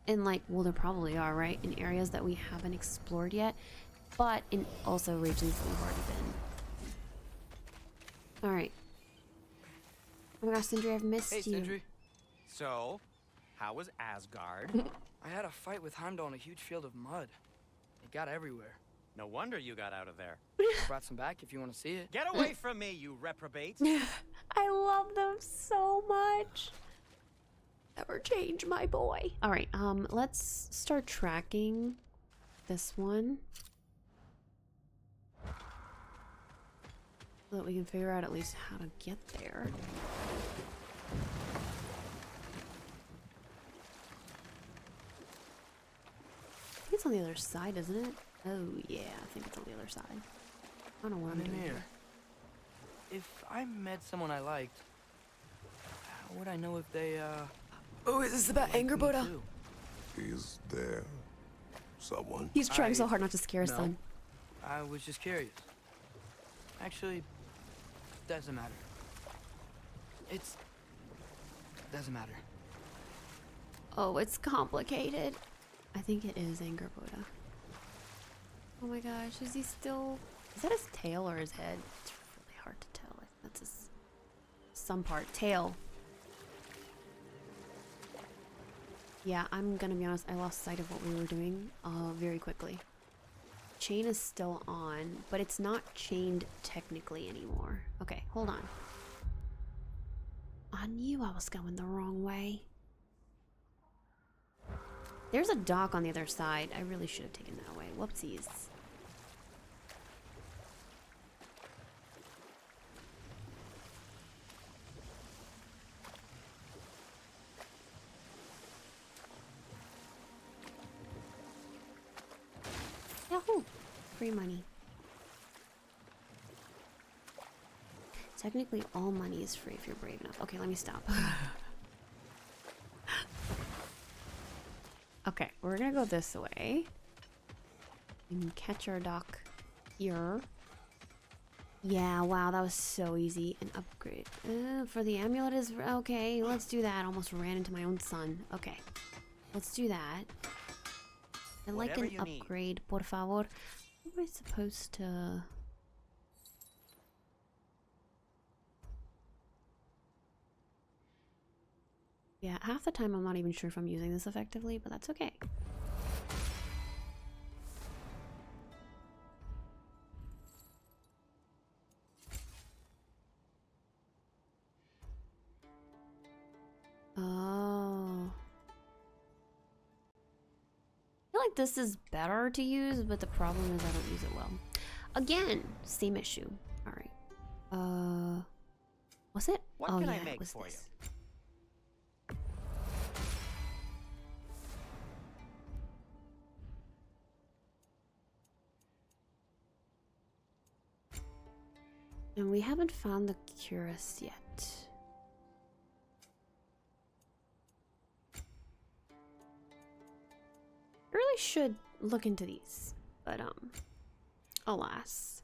In like, well, there probably are, right? In areas that we haven't explored yet, but in also regions that we've already been. All right. Oh my gosh, Sindri, I've missed Hey, you. Sindri. So, how was Asgard? I had a fight with Heimdall in a huge field of mud. It got everywhere. No wonder you got out of there. Brought some back if you want to see it. Get away from me, you reprobate! I love them so much. Never change, my boy. All right, let's start tracking this one so that we can figure out at least how to get there. I think it's on the other side, isn't it? Oh yeah, I think it's on the other side. I don't know what I'm doing here. If I met someone I liked, how would I know if they, Oh, is this about anger, Buddha? Is there someone? He's trying so hard not to scare his No. son. I was just curious. Actually, doesn't matter. Doesn't matter. Oh, it's complicated. I think it is anger Buddha. Oh my gosh, is he still... Is that his tail or his head? It's really hard to tell. I think that's his... some part. Tail. Yeah, I'm gonna be honest, I lost sight of what we were doing very quickly. Chain is still on, but it's not chained technically anymore. Okay, hold on. I knew I was going the wrong way. There's a dock on the other side. I really should have taken that away. Whoopsies. Yahoo! Free money. Technically, all money is free if you're brave enough. Okay, let me stop. Okay, we're gonna go this way. And catch our dock here. Yeah, wow, that was so easy. An upgrade. For the amulet is... Okay, let's do that. Almost ran into my own son. Okay, let's do that. I'd like an upgrade, por favor. What am I supposed to... Yeah, half the time I'm not even sure if I'm using this effectively, but that's okay. Oh. I feel like this is better to use, but the problem is I don't use it well. Again, same issue. Alright. Was it? What can I make for you? And we haven't found the cuirass yet. I really should look into these, but alas.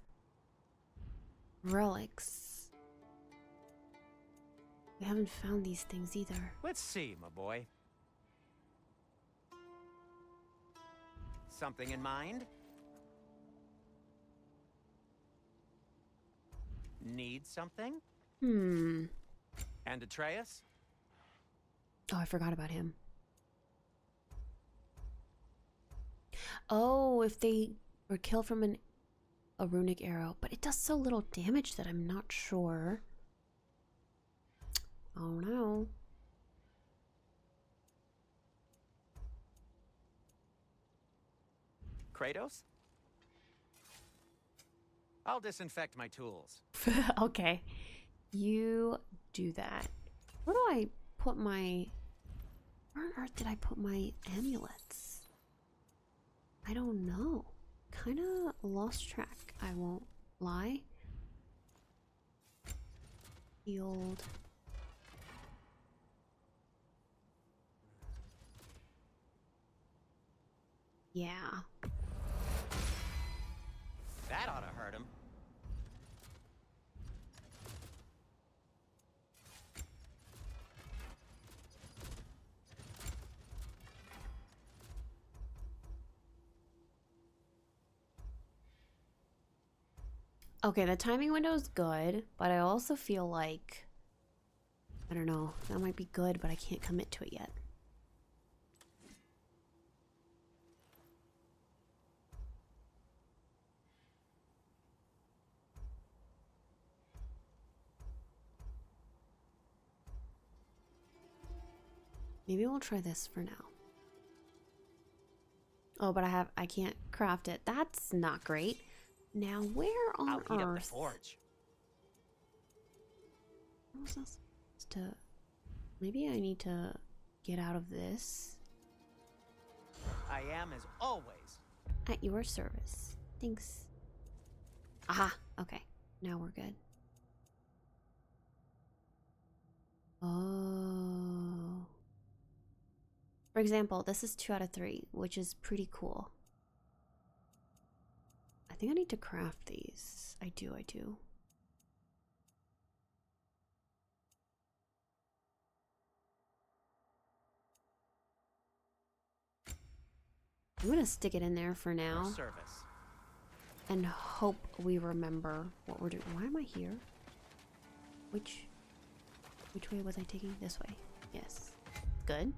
Relics. We haven't found these things either. Let's see, my boy. Something in mind? Need something? And Atreus? Oh, I forgot about him. Oh, if they were killed from a runic arrow, but it does so little damage that I'm not sure. Oh no. Kratos? I'll disinfect my tools. Okay. You do that. Where do I put my... Where on earth did I put my amulets? I don't know. Kind of lost track, I won't lie. Field. Yeah. That ought to hurt him. Okay, the timing window is good, but I also feel like... I don't know. That might be good, but I can't commit to it yet. Maybe we'll try this for now. Oh, but I can't craft it. That's not great. Now, where on I'll heat up the earth? forge. What was I supposed to... Maybe I need to get out of this. I am, as always. At your service. Thanks. Aha! Okay. Now we're good. Oh. For example, this is 2 out of 3, which is pretty cool. I think I need to craft these. I do. I'm gonna stick it in there for now. Your service. And hope we remember what we're doing. Why am I here? Which way was I taking? This way. Yes. Good.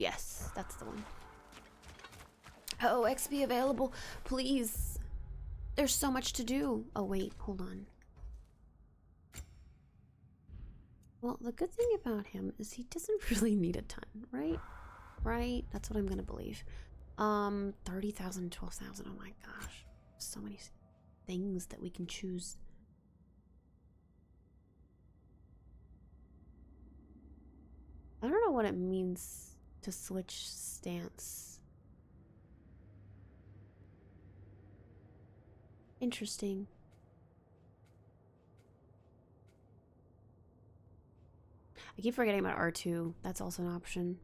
Yes, that's the one. Oh, XP available, please. There's so much to do. Oh, wait, hold on. Well, the good thing about him is he doesn't really need a ton, right? Right? That's what I'm gonna believe. 30,000, 12,000. Oh my gosh. So many things that we can choose. I don't know what it means to switch stance. Interesting. I keep forgetting about R2. That's also an option.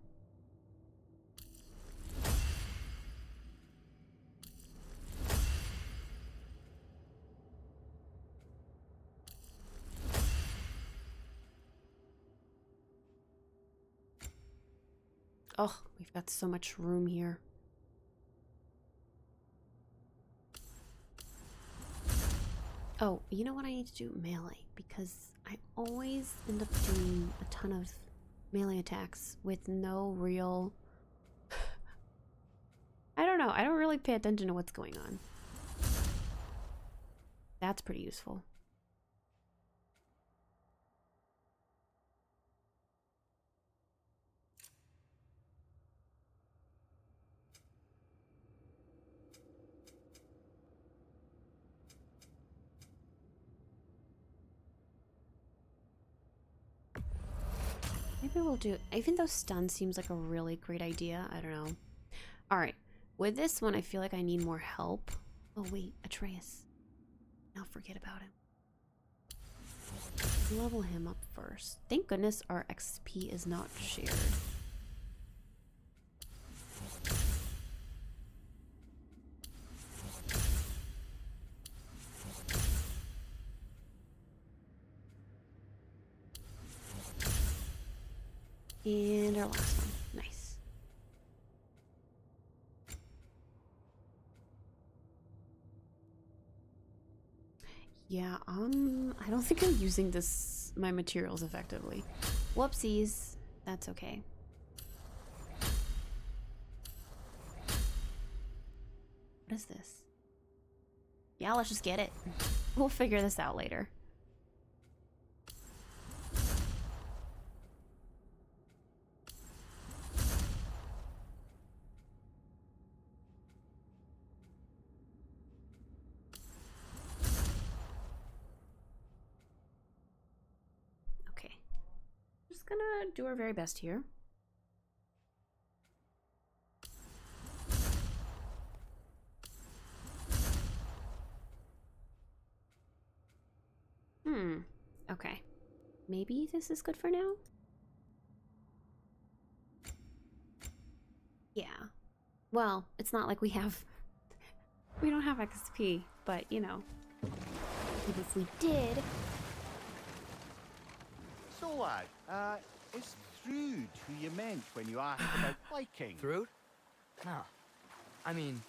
Oh, we've got so much room here. Oh, you know what I need to do? Melee, because I always end up doing a ton of melee attacks with no real... I don't know. I don't really pay attention to what's going on. That's pretty useful. Maybe we'll do... Even though stun seems like a really great idea. I don't know. Alright. With this one, I feel like I need more help. Oh, wait. Atreus. I'll forget about him. Level him up first. Thank goodness our XP is not shared. And our last one. Nice. Yeah, I don't think I'm using my materials effectively. Whoopsies. That's okay. What is this? Yeah, let's just get it. We'll figure this out later. Gonna do our very best here. Okay. Maybe this is good for now? Yeah. Well, it's not like we don't have XP, but you know. Even if we did. So, lad, is Thrude who you meant when you asked about liking? Thrude? No. I mean,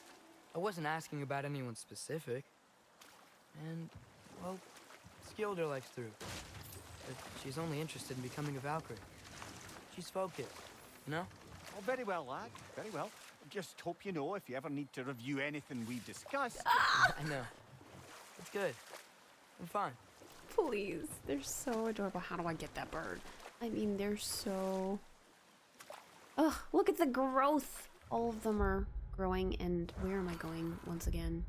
I wasn't asking about anyone specific. And, well, Skilder likes Thrude. But she's only interested in becoming a Valkyrie. She's focused, you know? Oh, very well, lad. Very well. Just hope you know if you ever need to review anything we've discussed. I know. It's good. I'm fine. Please. They're so adorable. How do I get that bird? I mean, they're so... Ugh, look at the growth. All of them are growing, and where am I going once again?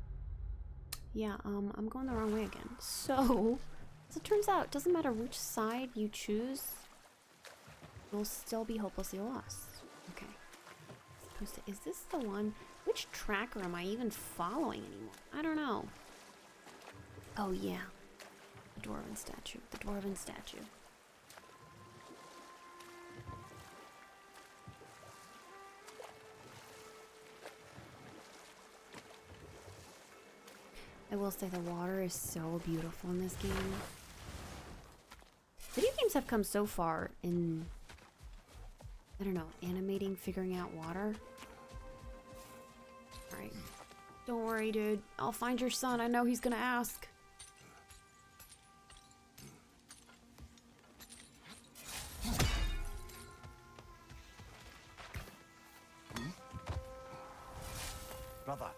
Yeah, I'm going the wrong way again. So, as it turns out, it doesn't matter which side you choose, you'll still be hopelessly lost. Okay. Is this the one? Which tracker am I even following anymore? I don't know. Oh, yeah. The dwarven statue. The dwarven statue. I will say the water is so beautiful in this game. Video games have come so far in, I don't know, animating, figuring out water. Alright. Don't worry, dude. I'll find your son. I know he's gonna ask. brother.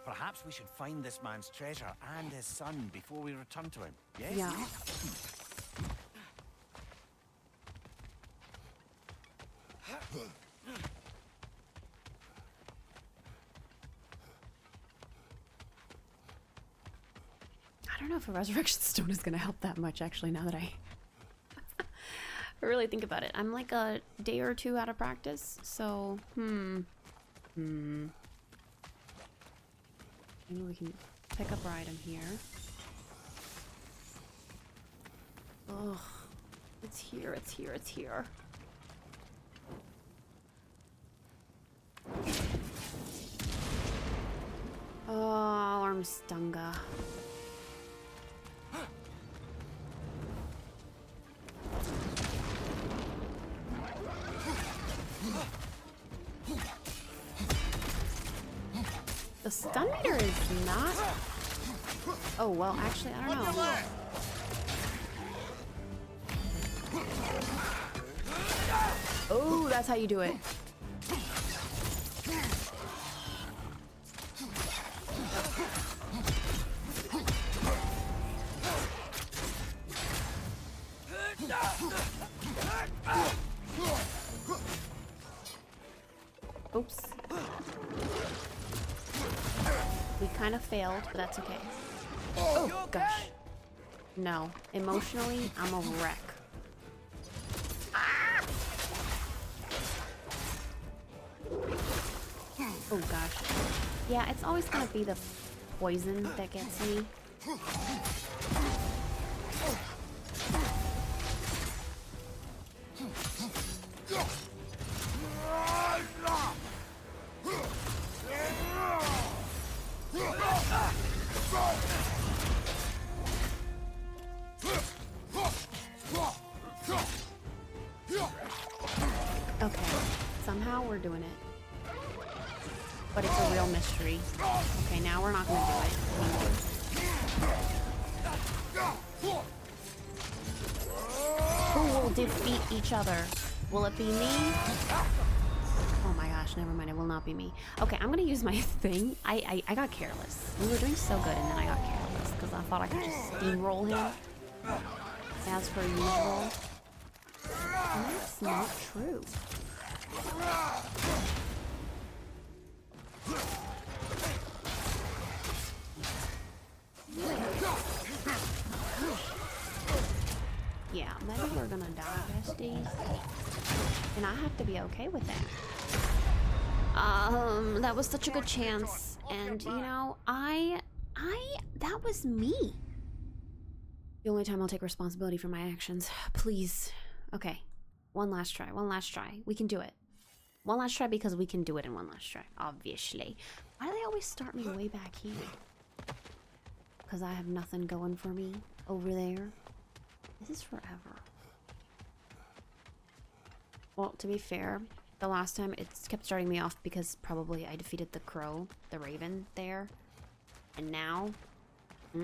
Perhaps we should find this man's treasure and his son before we return to him. Yes? Yeah. I don't know if a resurrection stone is gonna help that much, actually, now that I really think about it. I'm like a day or two out of practice, so maybe we can pick up our item here. Ugh, it's here, it's here, it's here. Oh, Ormstunga. The stun meter is not... Oh, well, actually, I don't know. Oh, that's how you do it. Oops. We kind of failed, but that's okay. Oh, gosh. No. Emotionally, I'm a wreck. Oh, gosh. Yeah, it's always gonna be the poison that gets me. Okay, somehow we're doing it. But it's a real mystery. Okay, now we're not gonna do it anymore. Who will defeat each other? Will it be me? Oh my gosh, never mind, it will not be me. Okay, I'm gonna use my thing. I got careless. We were doing so good and then I got careless because I thought I could just steamroll him. As per usual. And that's not true. Yeah, maybe we're gonna die, besties. And I have to be okay with that. That was such a good chance. And, you know, that was me. The only time I'll take responsibility for my actions. Please. Okay. One last try. One last try. We can do it. One last try because we can do it in one last try. Obviously. Why do they always start me way back here? Because I have nothing going for me over there. This is forever. Well, to be fair, the last time it kept starting me off because probably I defeated the crow, the raven there. And now, I'll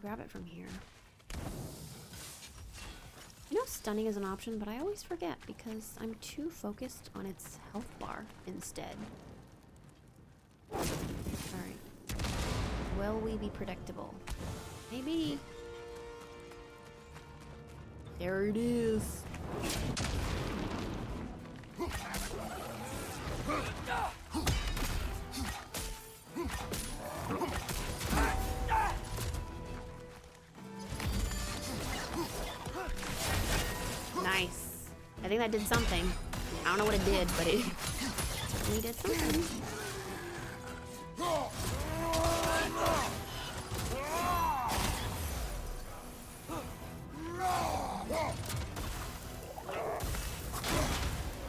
grab it from here. You know, stunning is an option, but I always forget because I'm too focused on its health bar instead. Alright. Will we be predictable? Maybe. There it is. Nice. I think that did something. I don't know what it did, but it certainly did something.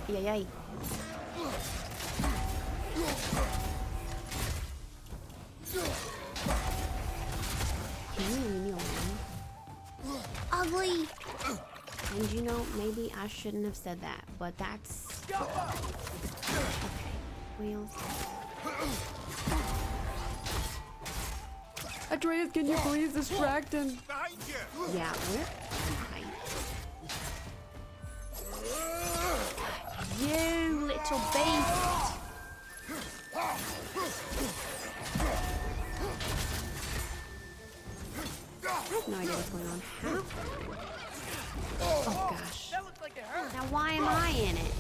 Yay, yay. Can you leave me alone? Ugly! And you know, maybe I shouldn't have said that, but that's... Okay, wheels. Atreus, can you please distract him? Yeah, where am I? You little beast! No idea what's going on. How? Oh gosh. That looks like it hurt. Now why am I in it?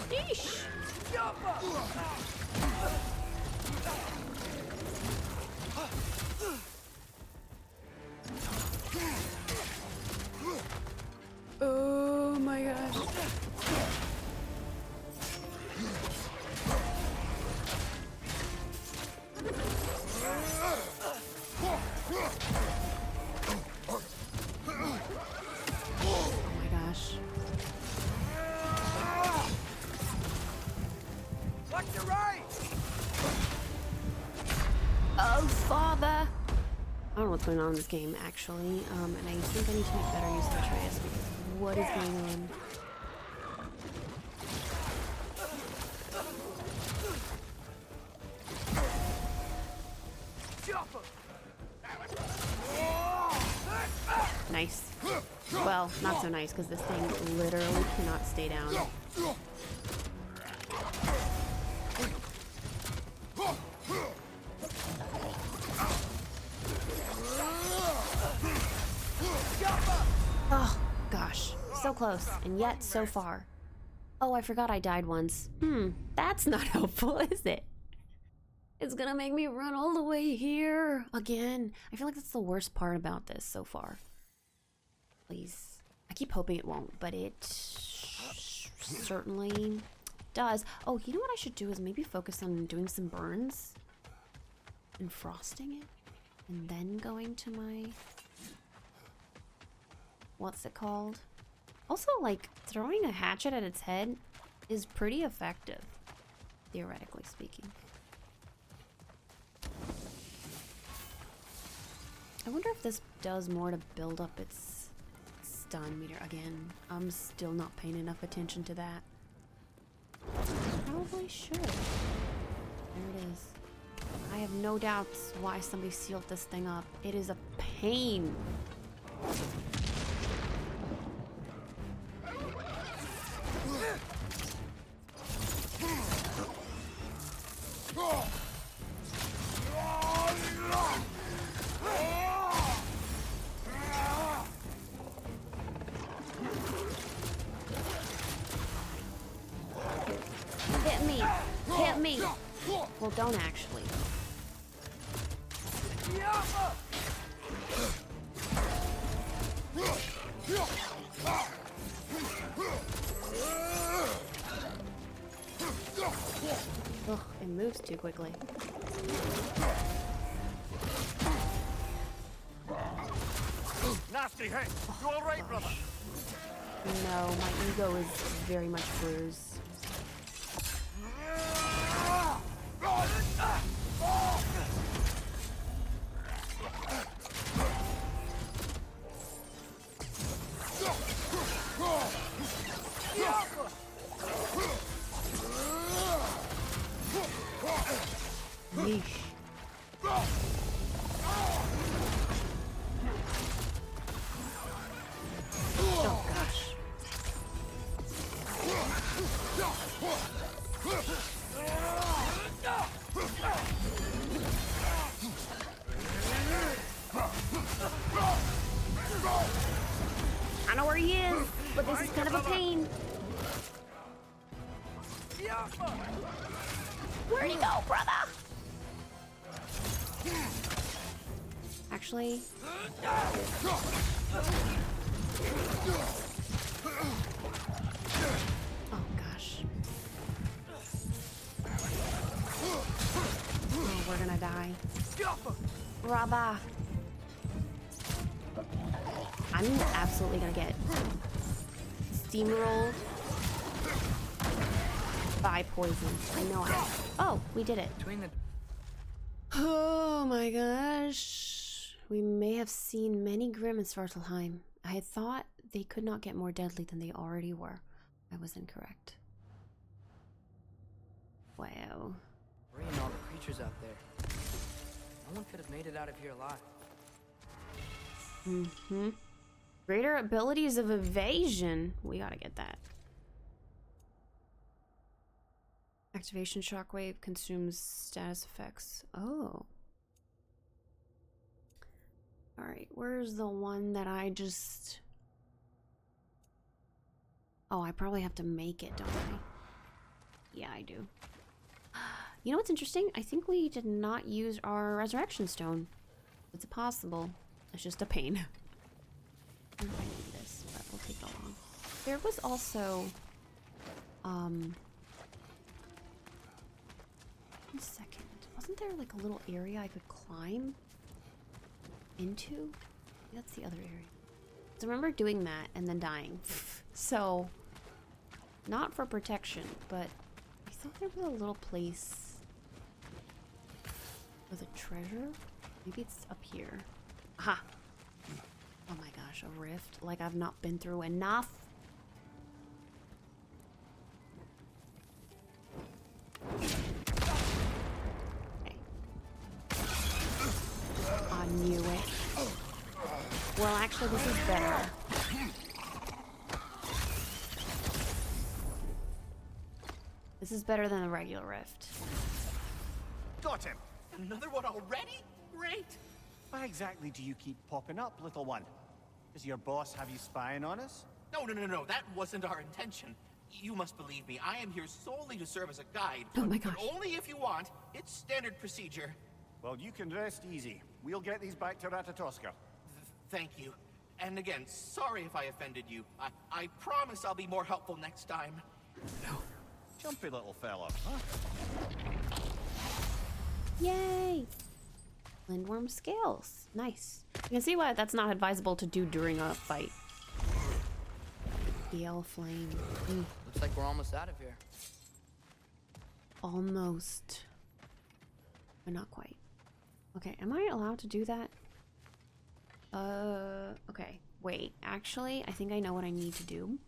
Yeesh. Oh my gosh. Oh my gosh. Watch your right. Oh, father! I don't know what's going on in this game, actually. And I think I need to make better use of Atreus because what is going on? Nice. Well, not so nice because this thing literally cannot stay down. Oh, gosh. So close, and yet so far. Oh, I forgot I died once. That's not helpful, is it? It's gonna make me run all the way here again. I feel like that's the worst part about this so far. Please. I keep hoping it won't, but it certainly does. Oh, you know what I should do is maybe focus on doing some burns and frosting it, and then going to my... what's it called? Also, like, throwing a hatchet at its head is pretty effective, theoretically speaking. I wonder if this does more to build up its stun meter. Again, I'm still not paying enough attention to that. Probably should. There it is. I have no doubts why somebody sealed this thing up. It is a pain. Hit me! Hit me! Well, don't actually. Ugh, it moves too quickly. Nasty hit. You all right, brother? No, my ego is very much bruised. Yeesh. Oh gosh. I know where he is, but this is kind of a pain. Where'd he go, brother? Actually... oh, gosh. Oh, we're gonna die. Brother! I'm absolutely gonna get steamrolled by poison. I know I... oh, we did it. Between the... oh my gosh. We may have seen many grim in Svartalheim I had thought they could not get more deadly than they already were. I was incorrect. Wow. Bringing all the creatures out there. No one could have made it out of here alive. Mm-hmm. Greater abilities of evasion. We gotta get that. Activation shockwave consumes status effects. Oh. Alright, where's the one that I just... Oh, I probably have to make it, don't I? Yeah, I do. You know what's interesting? I think we did not use our resurrection stone. It's possible. It's just a pain. I don't know if I need this, but we'll take it along. There was also... One second. Wasn't there like a little area I could climb into? That's the other area. So I remember doing that and then dying. So, not for protection, but I thought there was a little place with a treasure. Maybe it's up here. Aha! Oh my gosh, a rift. Like I've not been through enough. Okay. I knew it. Well, actually, this is better. This is better than the regular rift. Got him! Another one already? Great! Why exactly do you keep popping up, little one? Does your boss have you spying on us? No. That wasn't our intention. You must believe me. I am here solely to serve as a guide. Oh my But gosh. only if you want. It's standard procedure. Well, you can rest easy. We'll get these back to Ratatoska. Thank you. And again, sorry if I offended you. I promise I'll be more helpful next time. Jumpy little fella, huh? Yay! Lindworm scales. Nice. You can see why that's not advisable to do during a fight. Gale flame. Looks like we're almost out of here. Almost. But not quite. Okay, am I allowed to do that? Okay. Wait, actually, I think I know what I need to do.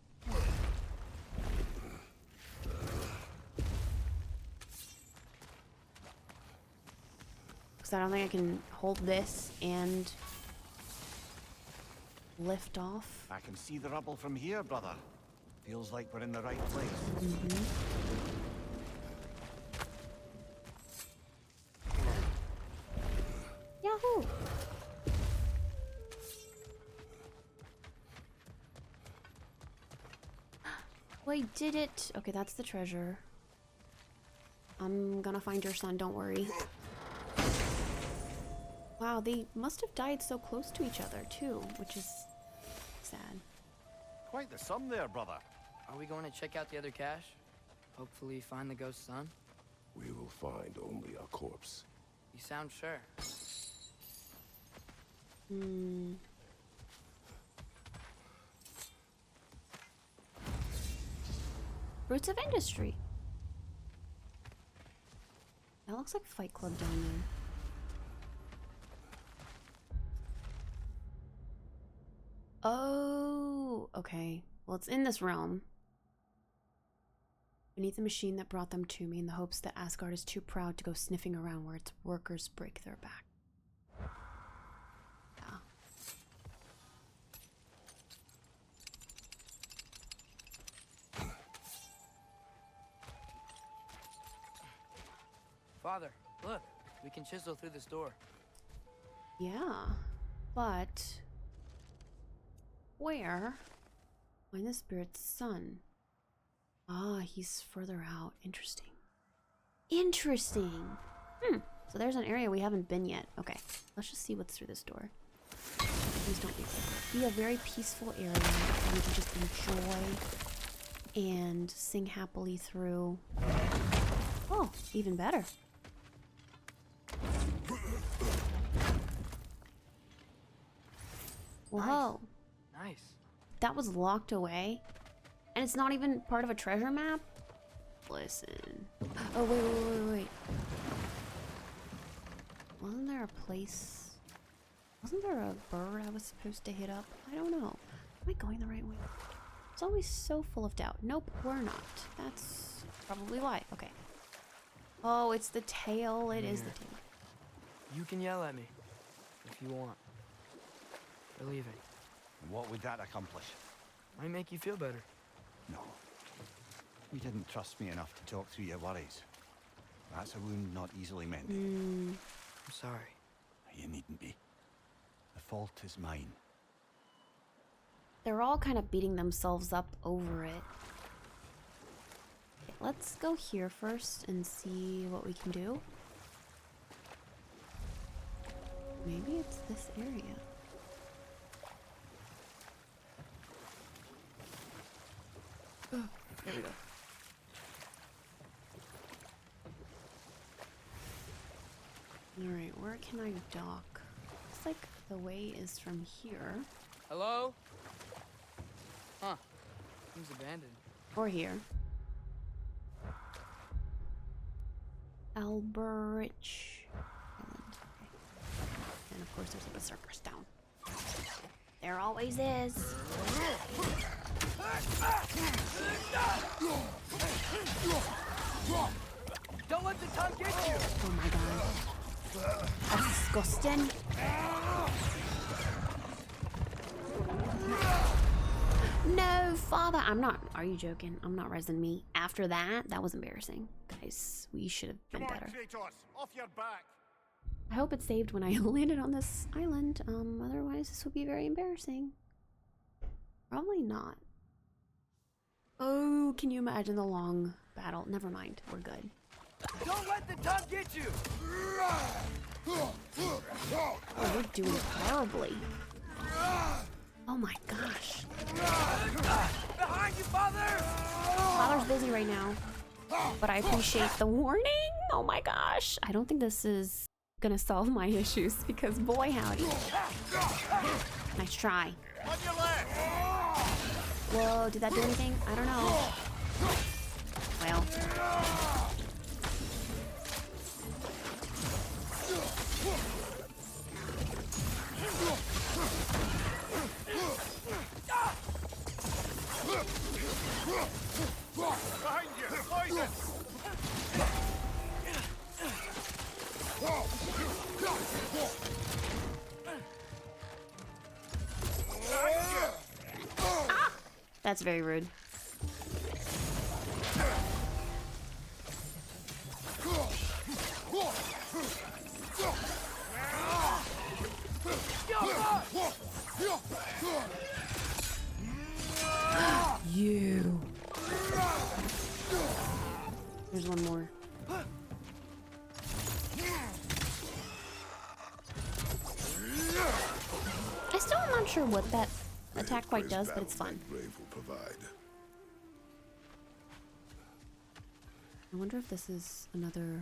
Because I don't think I can hold this and lift off. I can see the rubble from here, brother. Feels like we're in the right place. Yahoo! We did it! Okay, that's the treasure. I'm gonna find your son, don't worry. Wow, they must have died so close to each other, too, which is sad. Quite the sum there, brother. Are we going to check out the other cache? Hopefully find the ghost son? We will find only a corpse. You sound sure. Roots of Industry. That looks like Fight Club down there. Oh, okay. Well, it's in this realm. Beneath the machine that brought them to me in the hopes that Asgard is too proud to go sniffing around where its workers break their back. Yeah. Father, look. We can chisel through this door. Yeah. But... where? Find the spirit's son. Ah, he's further out. Interesting. Interesting! So there's an area we haven't been yet. Okay, let's just see what's through this door. Please don't be a very peaceful area that we can just enjoy and sing happily through. Oh, even better. Whoa. Nice. That was locked away? And it's not even part of a treasure map? Listen. Oh, wait. Wasn't there a place... wasn't there a bird I was supposed to hit up? I don't know. Am I going the right way? It's always so full of doubt. Nope, we're not. That's probably why. Okay. Oh, it's the tail. It is the tail. You can yell at me if you want. We're leaving. What would that accomplish? Might make you feel better. No. You didn't trust me enough to talk through your worries. That's a wound not easily mended. I'm sorry. You needn't be. The fault is mine. They're all kind of beating themselves up over it. Okay, let's go here first and see what we can do. Maybe it's this area. Oh, there we go. Alright, where can I dock? Looks like the way is from here. Hello? Huh. Seems abandoned. Or here. Alberich Island. Okay. And of course there's a berserker down. There always is. Don't let the tongue get you! Oh my god. That's disgusting. No, father. I'm not. Are you joking? I'm not resin meat. After that, that was embarrassing. Guys, we should have been better. Kratos, off your back! I hope it saved when I landed on this island. Otherwise this would be very embarrassing. Probably not. Oh, can you imagine the long battle? Never mind. We're good. Don't let the tongue get you! Oh, we're doing horribly. Oh my gosh. Behind you, father! Father's busy right now. But I appreciate the warning. Oh my gosh. I don't think this is gonna solve my issues because boy howdy. Nice try. On your left! Whoa, did that do anything? I don't know. Well. Behind you! Poison! That's very rude. You. There's one more. I still am not sure what that attack quite does, but it's fun. Grave will provide. I wonder if this is another...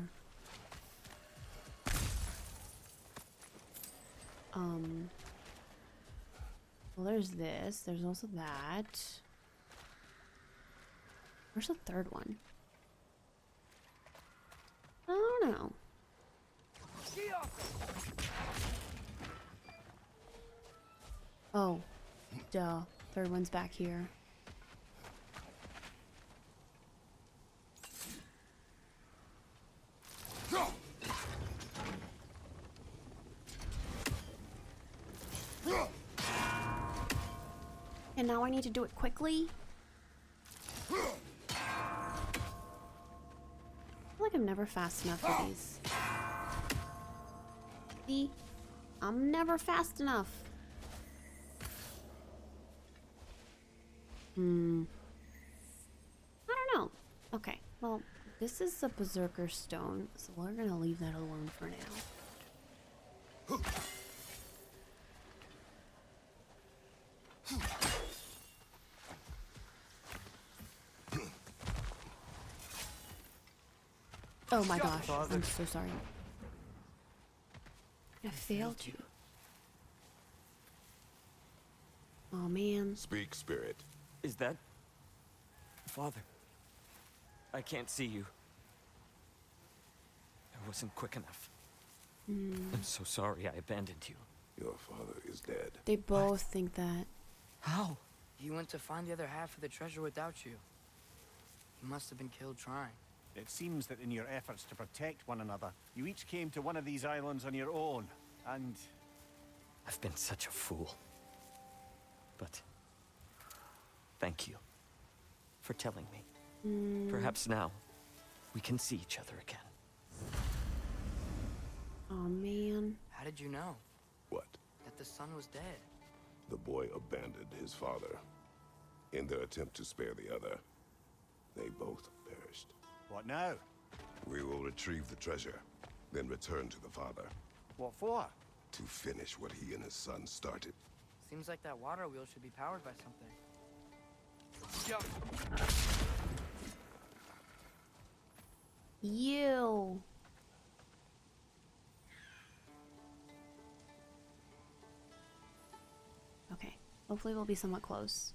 Well, there's this. There's also that. Where's the third one? I don't know. Oh, duh. Third one's back here. And now I need to do it quickly? I feel like I'm never fast enough for these. See? I'm never fast enough. I don't know. Okay, well, this is a berserker stone, so we're gonna leave that alone for now. Oh my gosh, I'm so sorry. I failed you. Oh man. Speak, spirit. Is that... Father? I can't see you. I wasn't quick enough. I'm so sorry I abandoned you. Your father is dead. They both think that. How? He went to find the other half of the treasure without you. He must have been killed trying. It seems that in your efforts to protect one another, you each came to one of these islands on your own, and... I've been such a fool. But... thank you. For telling me. Perhaps now, we can see each other again. Oh, man. How did you know? What? That the son was dead. The boy abandoned his father. In their attempt to spare the other, they both perished. What now? We will retrieve the treasure, then return to the father. What for? To finish what he and his son started. Seems like that water wheel should be powered by something. You. Okay. Hopefully we'll be somewhat close.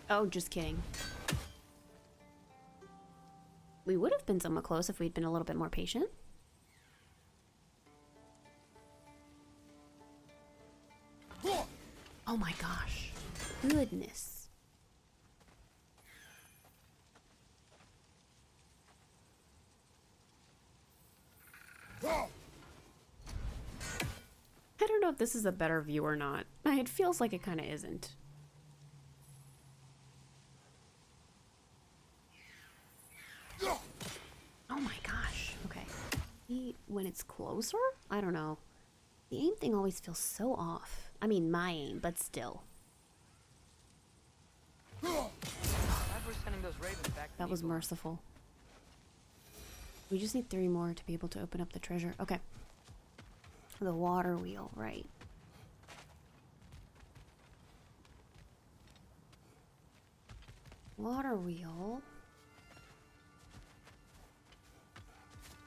Oh, just kidding. We would have been somewhat close if we'd been a little bit more patient. Oh my gosh. Goodness. I don't know if this is a better view or not. It feels like it kind of isn't. Oh my gosh. Okay. When it's closer? I don't know. The aim thing always feels so off. I mean, my aim, but still. That was merciful. We just need 3 more to be able to open up the treasure. Okay. The water wheel, right. Water wheel.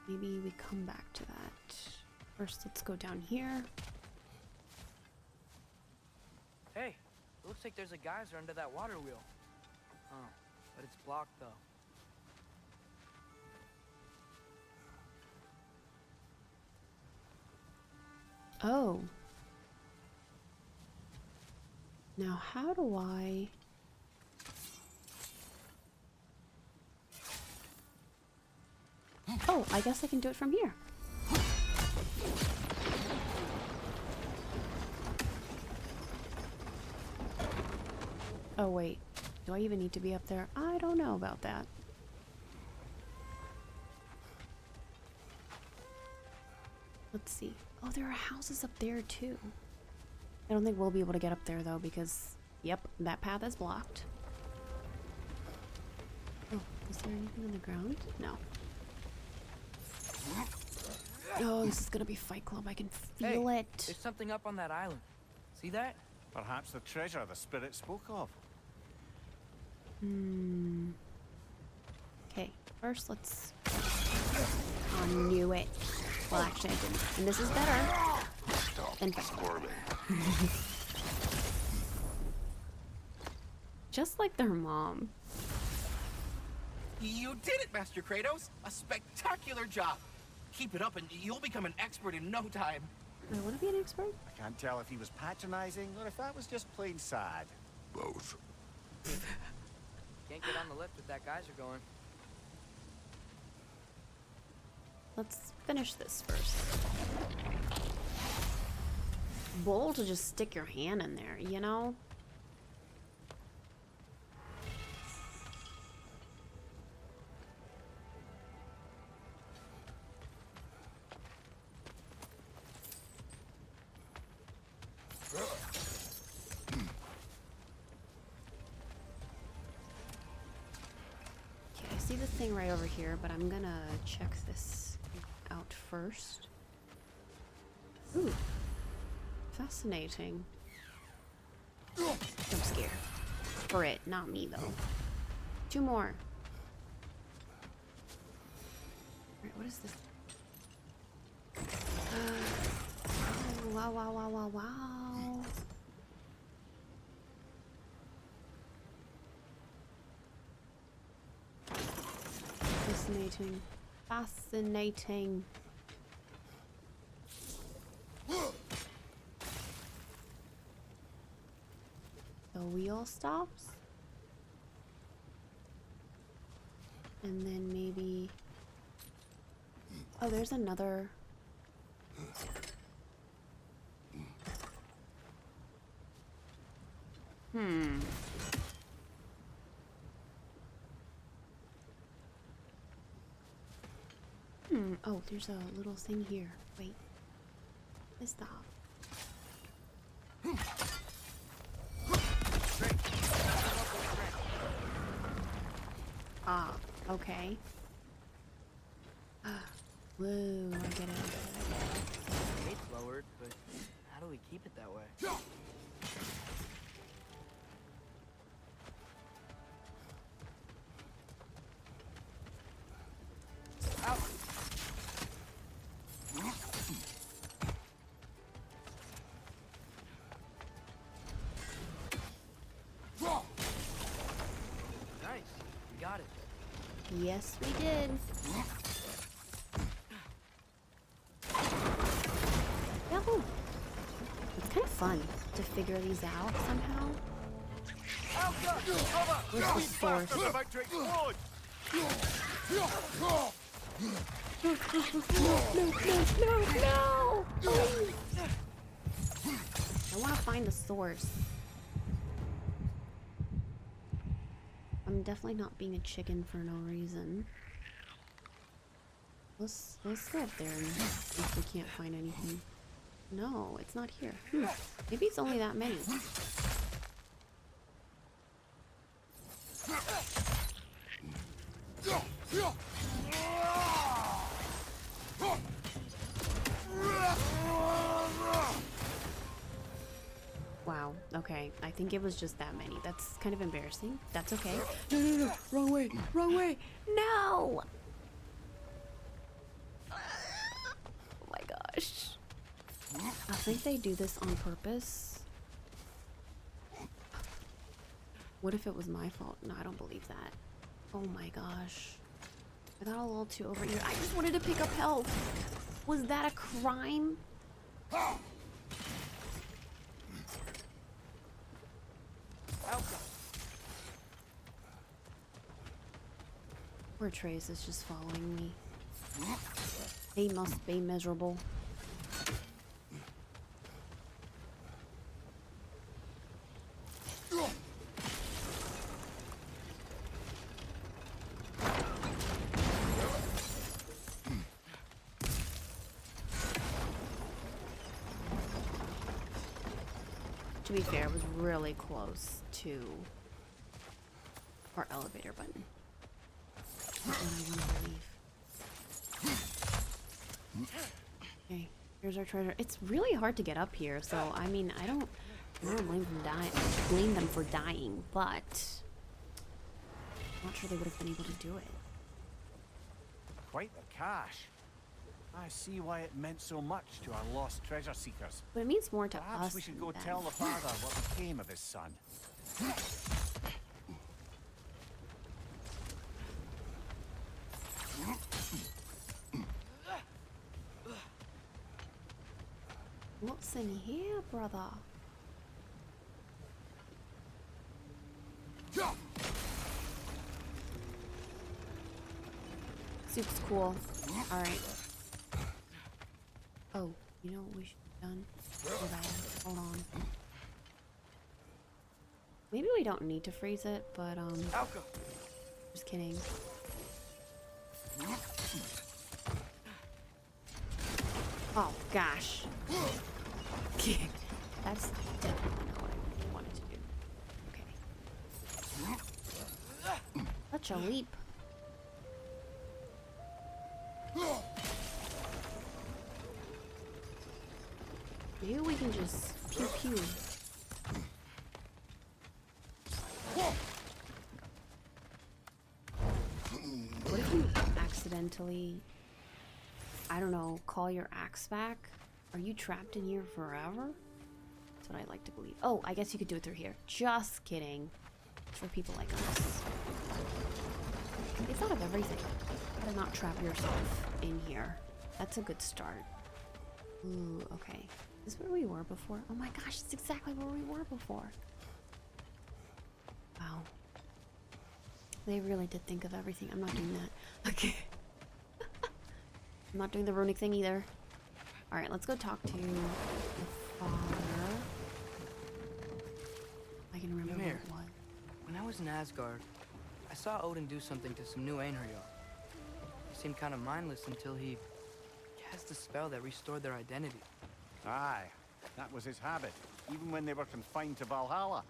Maybe we come back to that. First, let's go down here. Hey, it looks like there's a geyser under that water wheel. Oh, but it's blocked though. Oh. Now, how do I... Oh, I guess I can do it from here. Oh, wait. Do I even need to be up there? I don't know about that. Let's see. Oh, there are houses up there, too. I don't think we'll be able to get up there, though, because... Yep, that path is blocked. Oh, is there anything on the ground? No. Oh, this is gonna be Fight Club. I can feel it. There's something up on that island. See that? Perhaps the treasure the spirit spoke of. Okay, first let's... I knew it. Well, actually I didn't. And this is better. Than Fight Club. Just like their mom. You did it, Master Kratos! A spectacular job! Keep it up and you'll become an expert in no time. I want to be an expert? I can't tell if he was patronizing or if that was just plain sad. Both. Can't get on the lift with that geyser going. Let's finish this first. Bold to just stick your hand in there, you know? Right over here, but I'm gonna check this out first. Ooh, fascinating. I'm scared. For it, not me though. 2 more. Alright, what is this? Oh, wow, wow, wow, wow, wow. Fascinating. Fascinating. heal stops. And then maybe... Oh, there's another... Oh, there's a little thing here. Wait. What is that? Ah, okay. Whoa, I get it. It's lowered, but how do we keep it that way? Nice, we got it. Yes, we did. Yahoo! It's kind of fun to figure these out somehow. Where's the source? About to explode! No! I want to find the source. I'm definitely not being a chicken for no reason. Let's go up there and see if we can't find anything. No, it's not here. Maybe it's only that many. Wow, okay. I think it was just that many. That's kind of embarrassing. That's okay. No. Wrong way. Wrong way. No! Oh my gosh. I think they do this on purpose. What if it was my fault? No, I don't believe that. Oh my gosh. I got a little too over here. I just wanted to pick up health. Was that a crime? Poor Trace is just following me. He must be miserable. To be fair, it was really close to our elevator button. Not one I want to leave. Okay, here's our treasure. It's really hard to get up here, so I mean, I don't blame them for dying, but I'm not sure they would have been able to do it. Quite the cache. I see why it meant so much to our lost treasure seekers. But it means more to Perhaps us we should than go them. tell the father what became of his son. What's in here, brother? Soup's cool. Alright. Oh, you know what we should have done? Hold on. Maybe we don't need to freeze it, but just kidding. Oh gosh. That's definitely not what I wanted to do. Okay. Such a leap. Maybe we can just pew pew. What if you accidentally, I don't know, call your axe back? Are you trapped in here forever? That's what I like to believe. Oh, I guess you could do it through here. Just kidding. It's for people like us. They thought of everything. How to not trap yourself in here. That's a good start. Ooh, okay. Is this where we were before? Oh my gosh, it's exactly where we were before. They really did think of everything. I'm not doing that. Okay. I'm not doing the runic thing either. Alright, let's go talk to the father. I can remember what Ymir, it was. when I was in Asgard, I saw Odin do something to some new Einherjar. He seemed kind of mindless until he cast a spell that restored their identity. Aye, that was his habit, even when they were confined to Valhalla.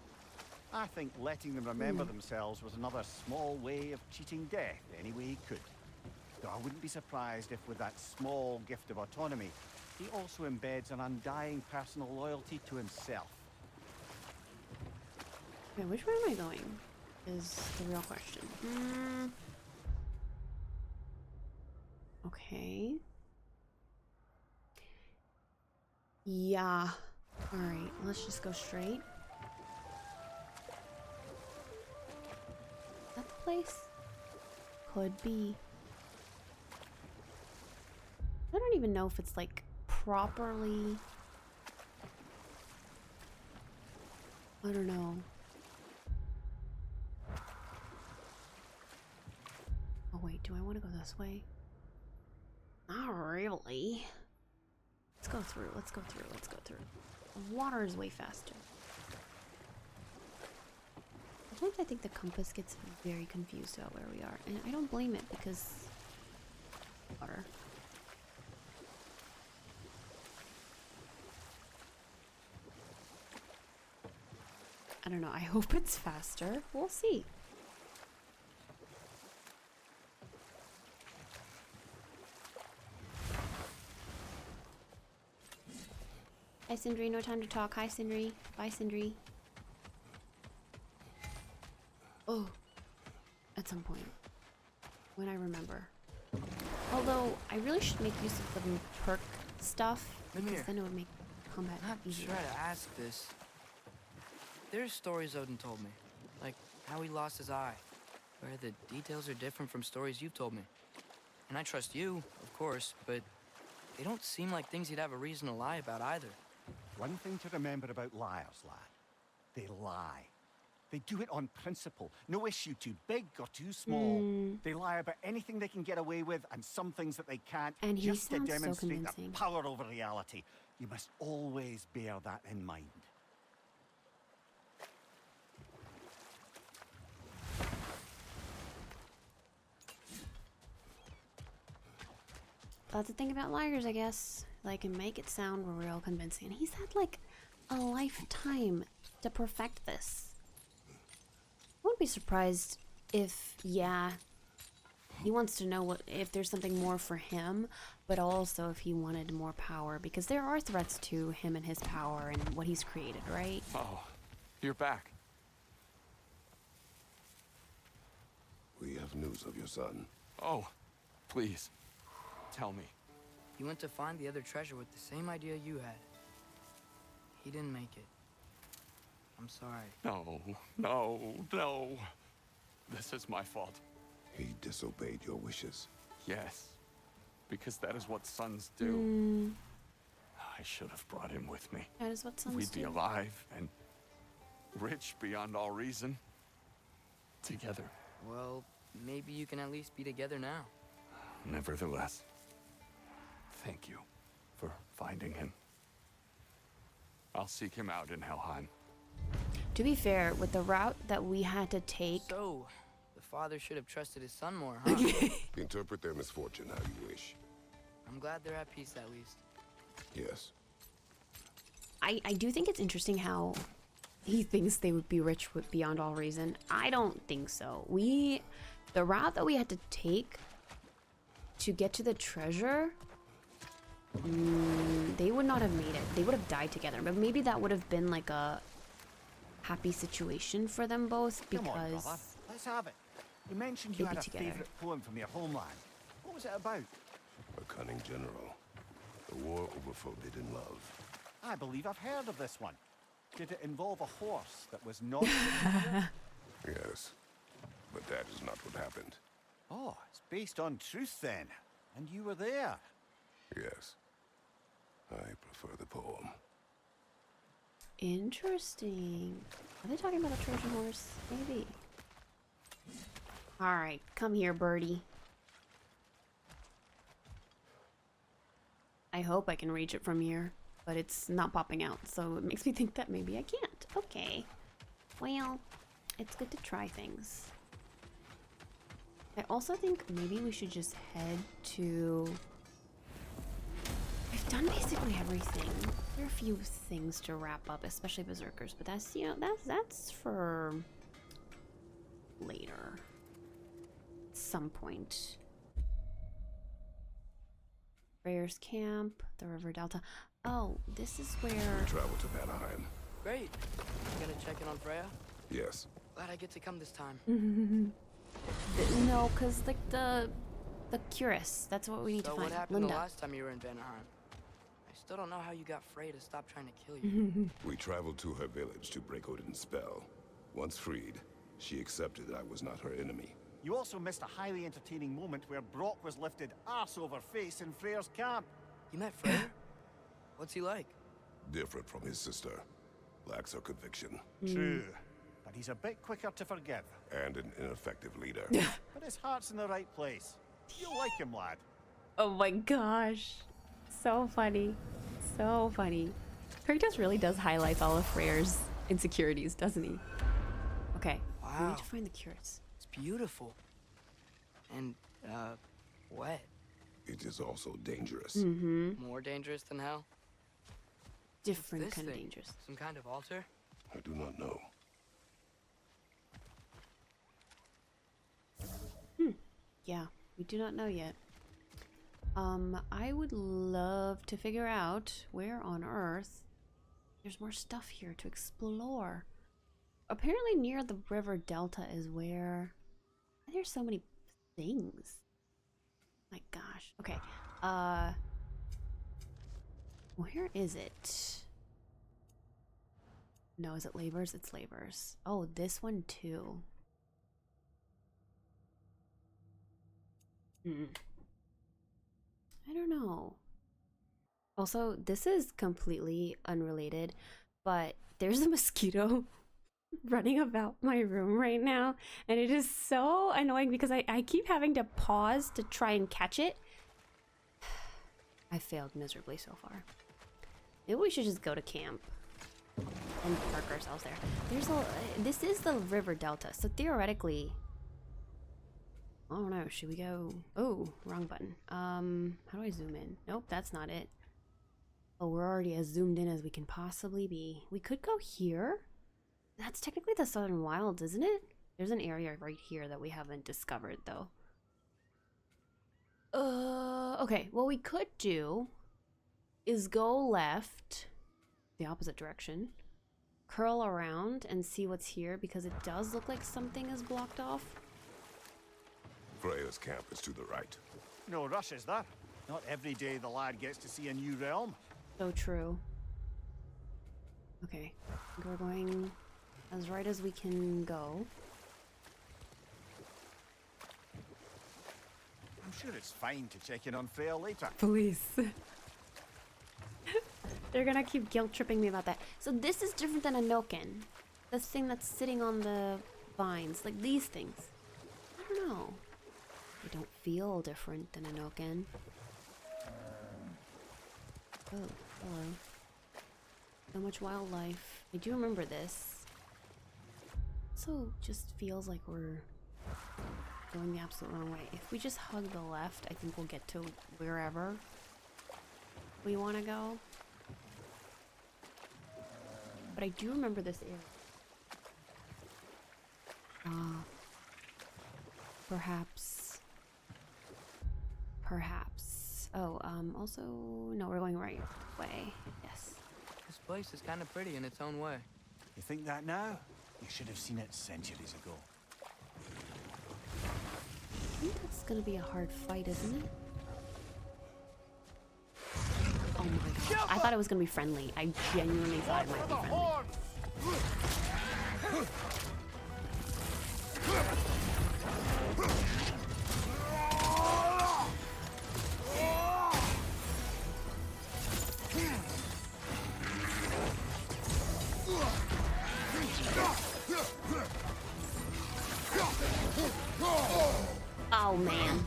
I think letting them remember themselves was another small way of cheating death any way he could. Though I wouldn't be surprised if with that small gift of autonomy, he also embeds an undying personal loyalty to himself. Okay, which way am I going? Is the real question. Okay. Yeah. Alright, let's just go straight. Is that the place? Could be. I don't even know if it's like properly. I don't know. Oh wait, do I want to go this way? Not really. Let's go through, let's go through, let's go through. The water is way faster. Sometimes I think the compass gets very confused about where we are, and I don't blame it because water. I don't know, I hope it's faster. We'll see. Hi Sindri, no time to talk. Hi Sindri. Bye Sindri. Oh, at some point. When I remember. Although, I really should make use of the perk stuff, because then it would make combat easier. I'm not sure to ask this. There's stories Odin told me, like how he lost his eye, where the details are different from stories you've told me. And I trust you, of course, but they don't seem like things he'd have a reason to lie about either. One thing to remember about liars, lad. They lie. They do it on principle. No issue too big or too small. They lie about anything they can get away with and some things that they can't, And he just to sounds so demonstrate convincing. their power over reality. You must always bear that in mind. That's the thing about liars, I guess. They can make it sound real convincing. And he's had like a lifetime to perfect this. I wouldn't be surprised if, yeah, he wants to know what if there's something more for him, but also if he wanted more power, because there are threats to him and his power and what he's created, right? Oh, you're back. We have news of your son. Oh, please, tell me. He went to find the other treasure with the same idea you had. He didn't make it. I'm sorry. No, no, no. This is my fault. He disobeyed your wishes. Yes, because that is what sons do. I should have brought him with me. That is what sons We'd do. be alive and rich beyond all reason. Together. Well, maybe you can at least be together now. Nevertheless, thank you for finding him. I'll seek him out in Helheim. To be fair, with the route that we had to take, So, the father should have trusted his son more, huh? Interpret their misfortune how you wish. I'm glad they're at peace at least. Yes. I do think it's interesting how he thinks they would be rich beyond all reason. I don't think so. The route that we had to take to get to the treasure, they would not have made it. They would have died together. But maybe that would have been like a happy situation for them both, Come on, brother. because Let's have it. You mentioned they'd you be had a together. favorite poem from your homeland. What was it about? A cunning general. The war overflowed in love. I believe I've heard of this one. Did it involve a horse that was not... Yes. But that is not what happened. Oh, it's based on truth then. And you were there. Yes. I prefer the poem. Interesting. Are they talking about a Trojan horse? Maybe. Alright, come here, birdie. I hope I can reach it from here, but it's not popping out, so it makes me think that maybe I can't. Okay. Well, it's good to try things. I also think maybe we should just head to... I've done basically everything. There are a few things to wrap up, especially berserkers, but that's, you know, that's for later. Some point. Freyr's camp, the river delta. Oh, this is where... We travel to Vanaheim. Great. You gonna check in on Freya? Yes. Glad I get to come this time. No, cause like the Curus. That's what we need to So find. what happened Linda. the last time you were in Vanaheim? I still don't know how you got Frey to stop trying to kill you. We traveled to her village to break Odin's spell. Once freed, she accepted that I was not her enemy. You also missed a highly entertaining moment where Brock was lifted arse over face in Freyr's camp. You met Freyr? What's he like? Different from his sister. Lacks her conviction. True. But he's a bit quicker to forgive. And an ineffective leader. But his heart's in the right place. You'll like him, lad. Oh my gosh. So funny. So funny. Kratos really does highlight all of Freyr's insecurities, doesn't he? Okay. We Wow. need to find the Curus. It's beautiful. And, wet. It is also dangerous. More dangerous than hell? Different What's this kind of thing? dangerous. Some kind of altar? I do not know. Yeah, we do not know yet. I would love to figure out where on Earth there's more stuff here to explore. Apparently near the river delta is where there's so many things. My gosh. Okay. Where is it? No, is it Labors? It's Labors. Oh, this one too. I don't know. Also, this is completely unrelated, but there's a mosquito running about my room right now, and it is so annoying because I keep having to pause to try and catch it. I failed miserably so far. Maybe we should just go to camp and park ourselves there. This is the river delta, so theoretically, I don't know, should we go? Oh, wrong button. How do I zoom in? Nope, that's not it. Oh, we're already as zoomed in as we can possibly be. We could go here. That's technically the Southern Wilds, isn't it? There's an area right here that we haven't discovered, though. Okay, what we could do is go left, the opposite direction, curl around and see what's here, because it does look like something is blocked off. Freya's camp is to the right. No rush, is there? Not every day the lad gets to see a new realm. So true. Okay, I think we're going as right as we can go. I'm sure it's fine to check in on Freya later. Please. They're gonna keep guilt tripping me about that. So this is different than a Noken. The thing that's sitting on the vines, like these things. I don't know. They don't feel different than a Noken. Oh, hello. So much wildlife. I do remember this. Also, just feels like we're going the absolute wrong way. If we just hug the left, I think we'll get to wherever we want to go. But I do remember this area. Perhaps. Oh, also, no, we're going right way. Yes. This place is kind of pretty in its own way. You think that now? You should have seen it centuries ago. I think that's gonna be a hard fight, isn't it? Oh my god. I thought it was gonna be friendly. I genuinely thought it might be friendly. Oh, man.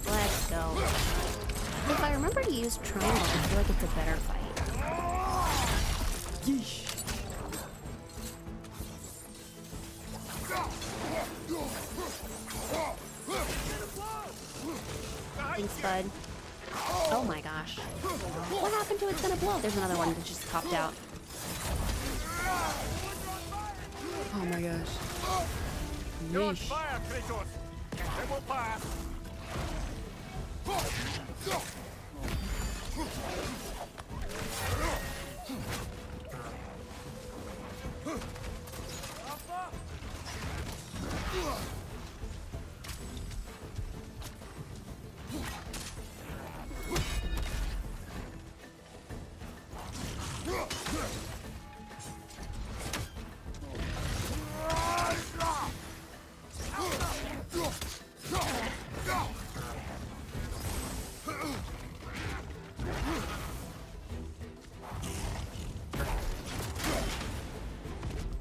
Let's go. If I remember to use triangle, I feel like it's a better fight. Yeesh. Thanks, bud. Oh my gosh. What happened to It's Gonna Blow? There's another one that just popped out. Oh my gosh. You're on Yeesh. fire, Kratos. It will pass.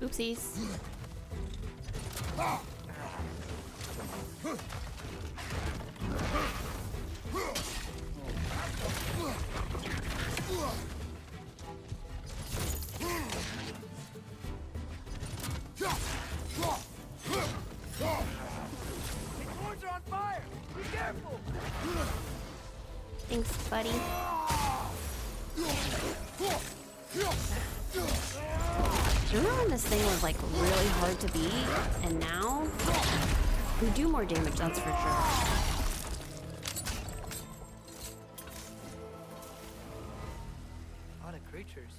Oopsies. Thanks, buddy. Remember when this thing was like really hard to beat, and now we do more damage, that's for sure. A lot of creatures.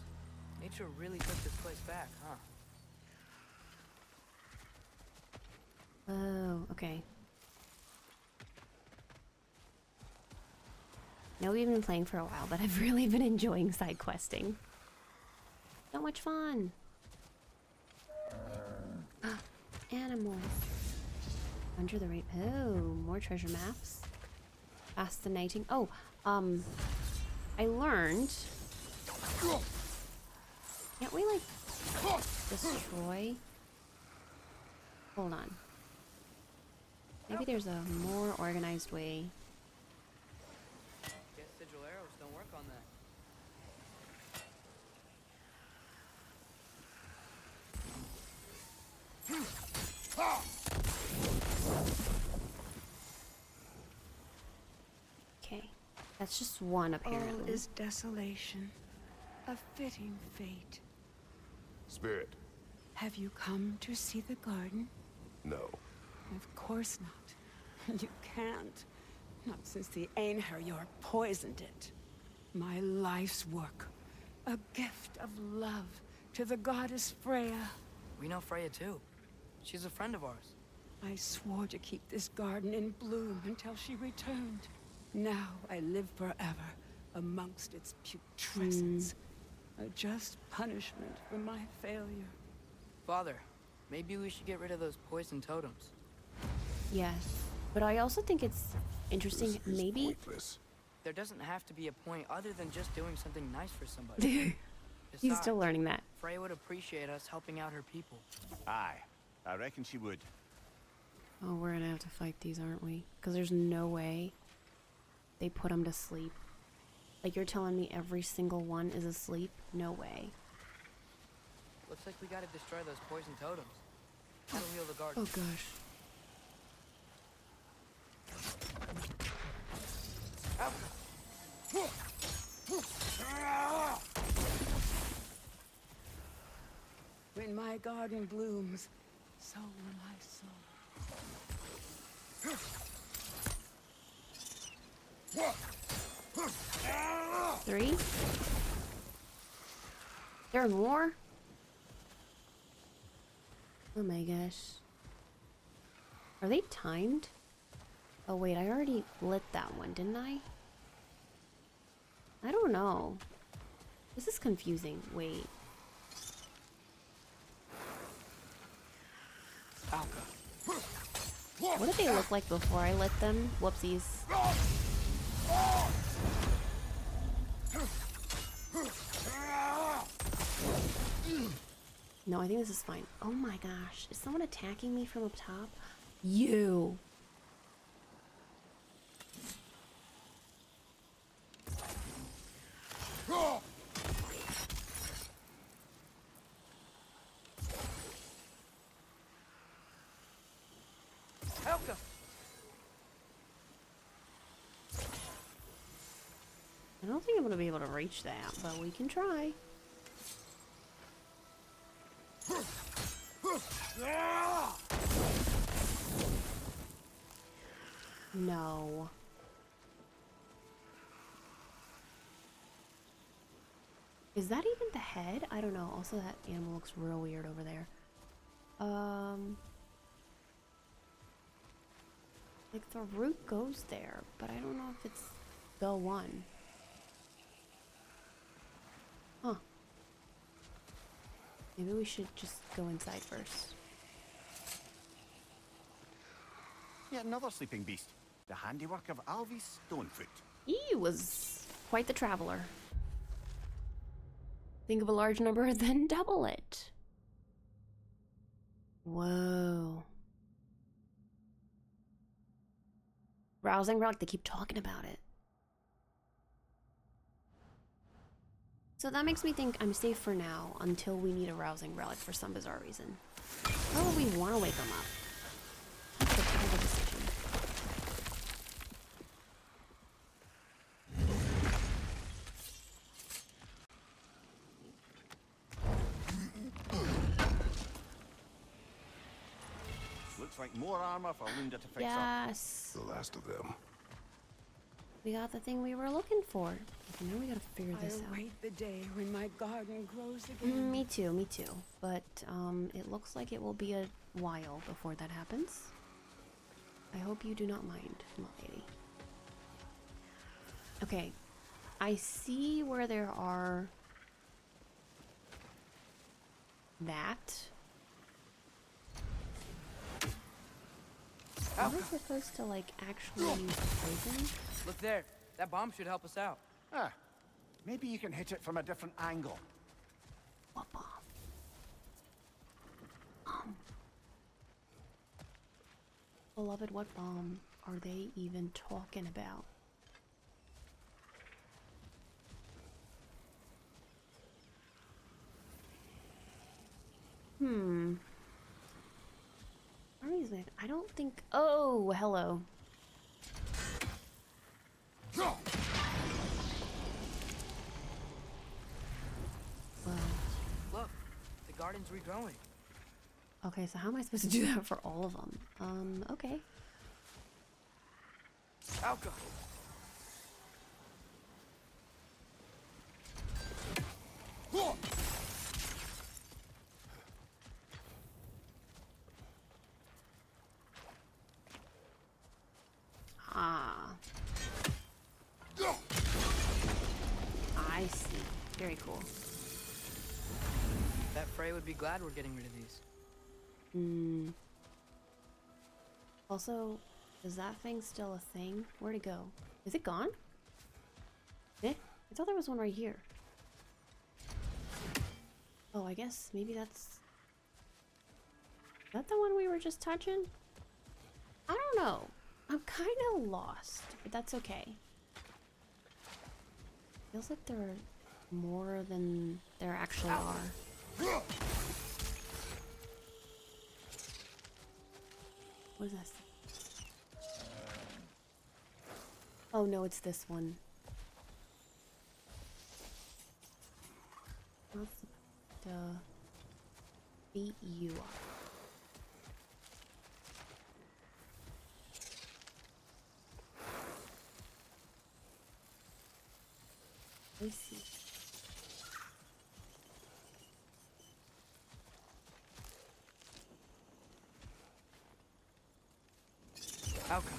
Nature really took this place back, huh? Oh, okay. Now we've been playing for a while, but I've really been enjoying side questing. So much fun. Animals. Under the rain. Oh, more treasure maps. Fascinating. Oh, I learned. Can't we like destroy? Hold on. Maybe there's a more organized way. Guess sigil arrows don't work on that. Okay, that's just one apparently. All is desolation, a fitting fate. Spirit. Have you come to see the garden? No. Of course not. You can't. Not since the Einherjar poisoned it. My life's work. A gift of love to the goddess Freya. We know Freya too. She's a friend of ours. I swore to keep this garden in bloom until she returned. Now I live forever amongst its putrescence. A just punishment for my failure. Father, maybe we should get rid of those poison totems. Yes, but I also think it's interesting. This is Maybe pointless. There doesn't have to be a point other than just doing something nice for somebody. he's still Besides, learning that. Freya would appreciate us helping out her people. Aye, I reckon she would. Oh, we're gonna have to fight these, aren't we? Because there's no way they put them to sleep. Like, you're telling me every single one is asleep? No way. Looks like we gotta destroy those poison totems. That'll heal the garden. Oh gosh. When my garden blooms, so will my soul. 3? There are more? Oh my gosh. Are they timed? Oh wait, I already lit that one, didn't I? I don't know. This is confusing. Wait. What did they look like before I lit them? Whoopsies. No, I think this is fine. Oh my gosh. Is someone attacking me from up top? You. Helka! I don't think I'm gonna be able to reach that, but we can try. No. Is that even the head? I don't know. Also, that animal looks real weird over there. Like the root goes there, but I don't know if it's the one. Huh. Maybe we should just go inside first. Yet another sleeping beast. The handiwork of Alvis Stonefoot. He was quite the traveler. Think of a large number, then double it. Whoa. Rousing relic, they keep talking about it. So that makes me think I'm safe for now until we need a rousing relic for some bizarre reason. Oh, we want to wake them up. That's a terrible decision. Looks like more armor for Lunda to fix Yes. The last of them. We got the thing we were looking for. But now we gotta figure this I out. await the day when my garden grows again. Me too, me too. But it looks like it will be a while before that happens. I hope you do not mind, my lady. Okay, I see where there are that. Am I supposed to like actually use poison? Look there. That bomb should help us out. Ah, maybe you can hit it from a different angle. What bomb? Beloved, what bomb are they even talking about? I don't think. Oh, hello. Well, Look, the garden's regrowing. okay, so how am I supposed to do that for all of them? Okay. Alka! Ah. I see. Very cool. That Frey would be glad we're getting rid of these. Also, is that thing still a thing? Where'd it go? Is it gone? Eh? I thought there was one right here. Oh, I guess maybe that's... Is that the one we were just touching? I don't know. I'm kind of lost, but that's okay. Feels like there are more than there actually are. What is this? Oh no, it's this one. Not the beat you up. I see. Alka.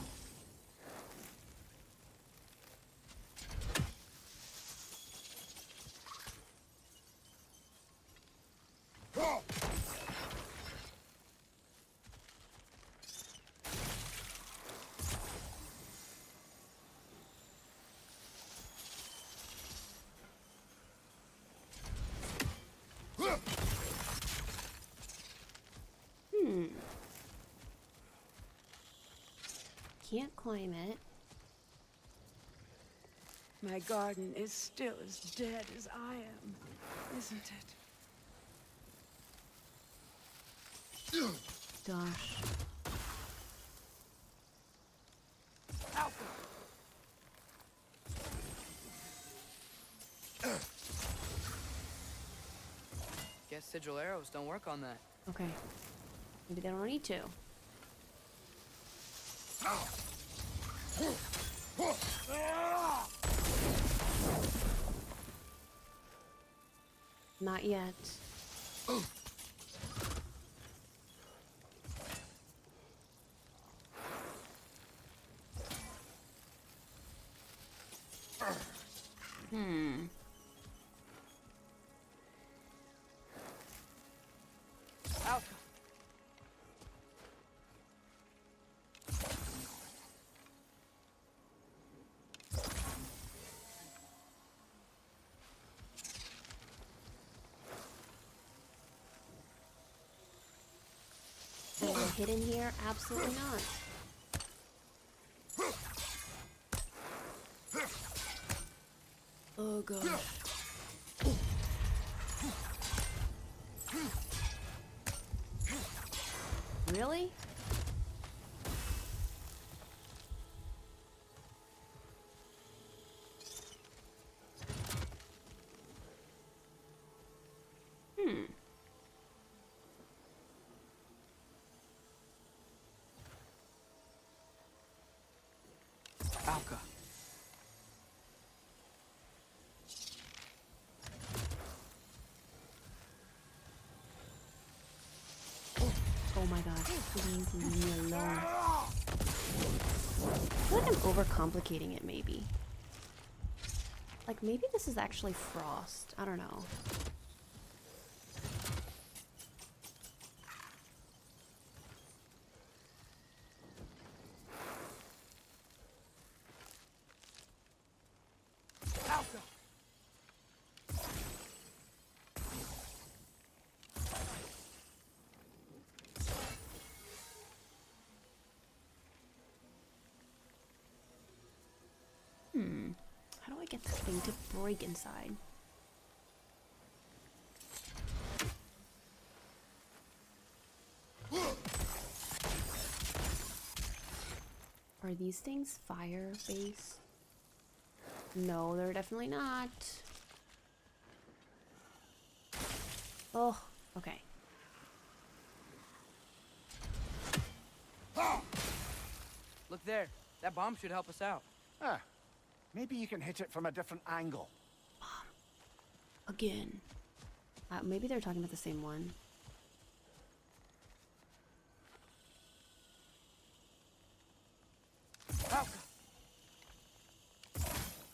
can't climb it. My garden is still as dead as I am, isn't it? Gosh. Guess sigil arrows don't work on that. Okay. Maybe they don't need to. Not yet. Hidden here? Absolutely not. Oh gosh. Really? Alka. Oh my god. Please leave me alone. I feel like I'm overcomplicating it, maybe. Like, maybe this is actually frost. I don't know. How do I get this thing to break inside? Are these things fire-based? No, they're definitely not. Oh, okay. Look there. That bomb should help us out. Ah, maybe you can hit it from a different angle. Again. Maybe they're talking about the same one.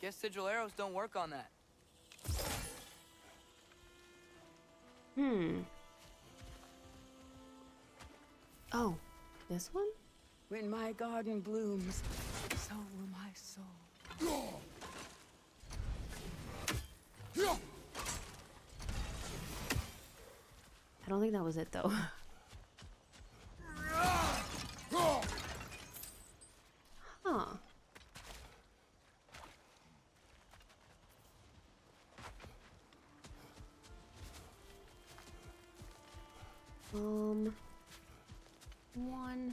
Guess sigil arrows don't work on that. Oh, this one? When my garden blooms, so will my soul. I don't think that was it, though. Huh. One.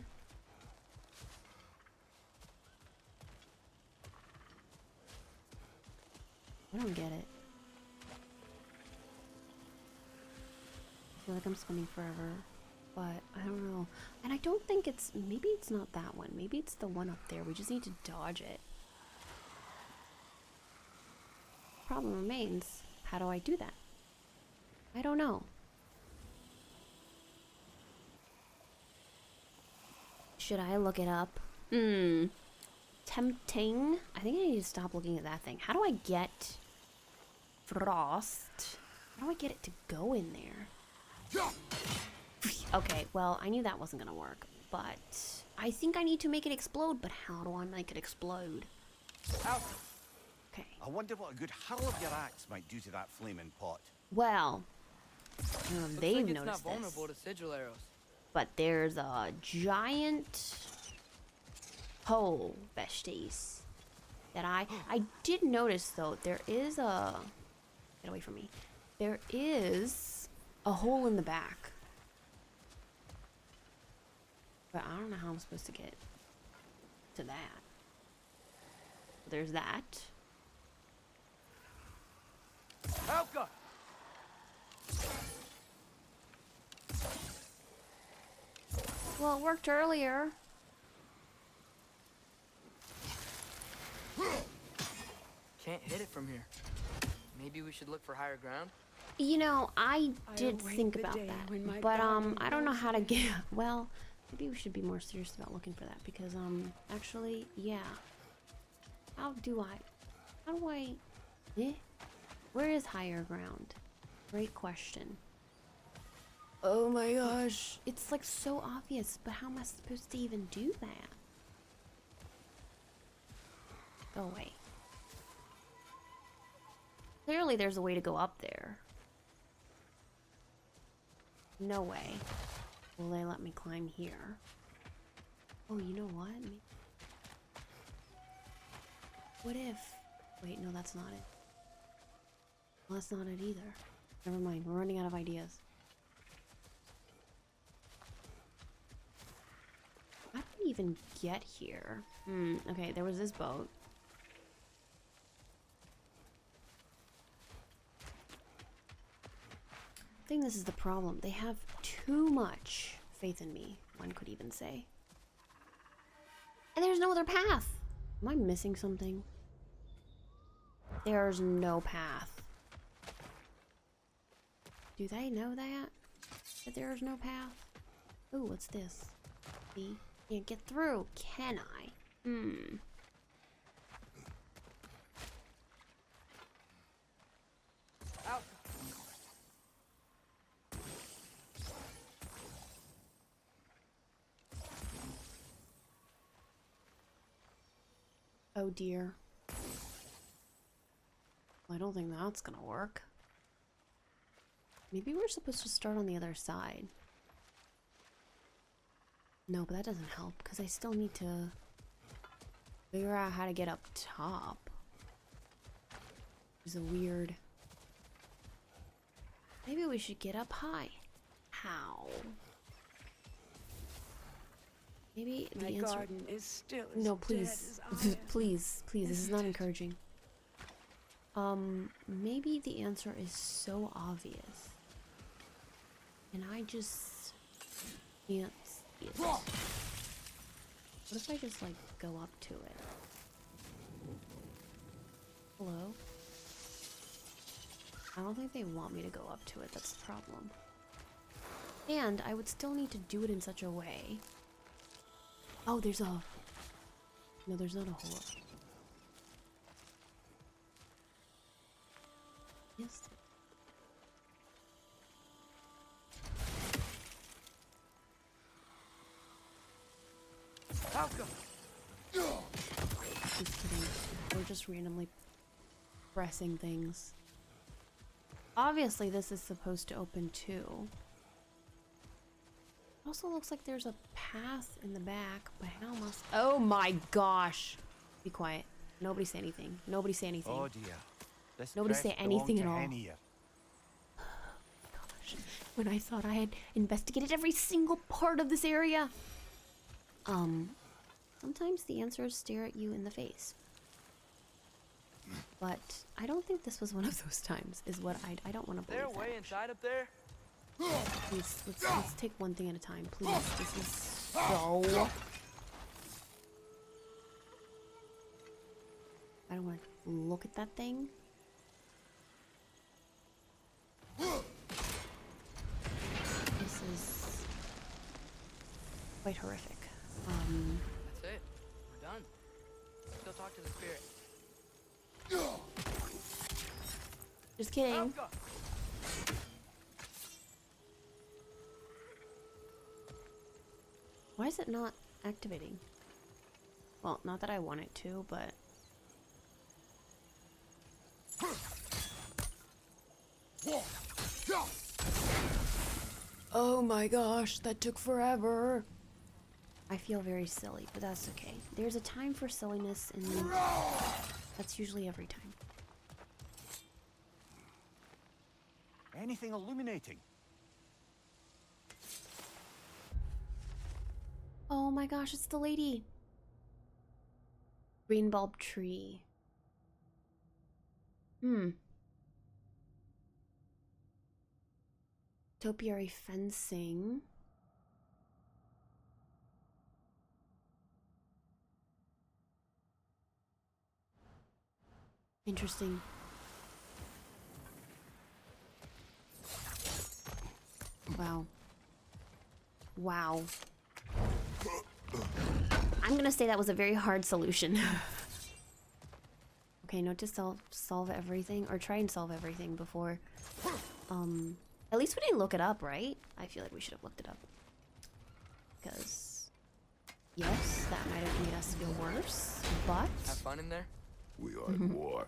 I don't get it. I feel like I'm spending forever, but I don't know. And I don't think it's, maybe it's not that one. Maybe it's the one up there. We just need to dodge it. Problem remains, how do I do that? I don't know. Should I look it up? Tempting. I think I need to stop looking at that thing. How do I get frost? How do I get it to go in there? Okay, well, I knew that wasn't gonna work, but I think I need to make it explode, but how do I make it explode? Okay. I wonder what a good hurl of your axe might do to that flaming pot. Well, they've like it's noticed not this. vulnerable to sigil arrows. But there's a giant hole, besties. That I did notice though, there is a, get away from me. There is a hole in the back. But I don't know how I'm supposed to get to that. There's that. Helga! Well, it worked earlier. Can't hit it from here. Maybe we should look for higher ground? You know, I did think about that, but I don't know how to get. Well, maybe we should be more serious about looking for that because actually, yeah. How do I? Where is higher ground? Great question. Oh my gosh, it's like so obvious, but how am I supposed to even do that? Go away. Clearly there's a way to go up there. No way will they let me climb here. Oh, you know what? What if... Wait, no, that's not it. Well, that's not it either. Never mind, we're running out of ideas. How did we even get here? Okay, there was this boat. I think this is the problem. They have too much faith in me, one could even say. And there's no other path. Am I missing something? There's no path. Do they know that? That there's no path? Ooh, what's this? See? Can't get through, can I? Oh dear. Well, I don't think that's gonna work. Maybe we're supposed to start on the other side. No, but that doesn't help because I still need to figure out how to get up top. It's a weird... Maybe we should get up high. How? Maybe the answer... My garden is still as No, dead please. as I am. Please, this is not encouraging. Maybe the answer is so obvious. And I just can't see it. What if I just, like, go up to it? Hello? I don't think they want me to go up to it, that's the problem. And I would still need to do it in such a way. Oh, there's a... No, there's not a hole. Yes. Just kidding. We're just randomly pressing things. Obviously, this is supposed to open too. It also looks like there's a path in the back, but how must... Oh my gosh! Be quiet. Nobody say anything. Nobody say anything. Oh dear. This Nobody say anything at all. Hennier. Gosh. When I thought I had investigated every single part of this area. Sometimes the answers stare at you in the face. But I don't think this was one of those times, is what I don't want to believe. Is there a way inside up there? Please, let's take one thing at a time, please. This is so... I don't want to look at that thing. This is quite horrific. That's it. We're done. Let's go talk to the spirit. Just kidding. Why is it not activating? Well, not that I want it to, but... Oh my gosh, that took forever. I feel very silly, but that's okay. There's a time for silliness, and that's usually every time. Anything illuminating? Oh my gosh, it's the lady. Green bulb tree. Topiary fencing. Interesting. Wow. Wow. I'm gonna say that was a very hard solution. Okay, note to solve everything, or try and solve everything before. At least we didn't look it up, right? I feel like we should have looked it up. Because, yes, that might have made us feel worse, but... Have fun in there? We are at war.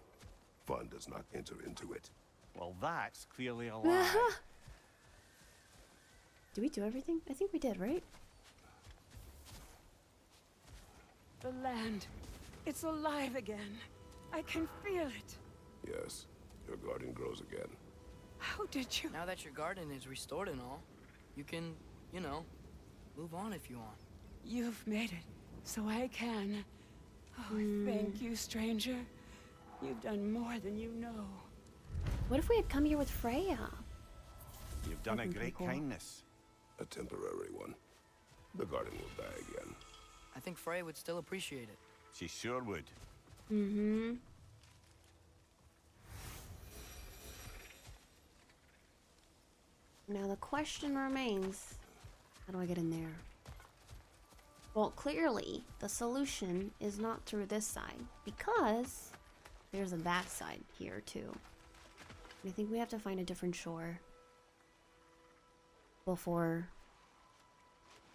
Fun does not enter into it. Well, that's clearly a lie. Did we do everything? I think we did, right? The land. It's alive again. I can feel it. Yes, your garden grows again. How did you... Now that your garden is restored and all, you can, you know, move on if you want. You've made it, so I can. Oh, thank you, stranger. You've done more than you know. What if we had come here with Freya? You've done a great kindness. A temporary one. The garden will die again. I think Frey would still appreciate it. She sure would. Now the question remains, how do I get in there? Well, clearly, the solution is not through this side, because there's a that side here, too. I think we have to find a different shore before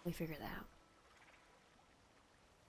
we figure that out.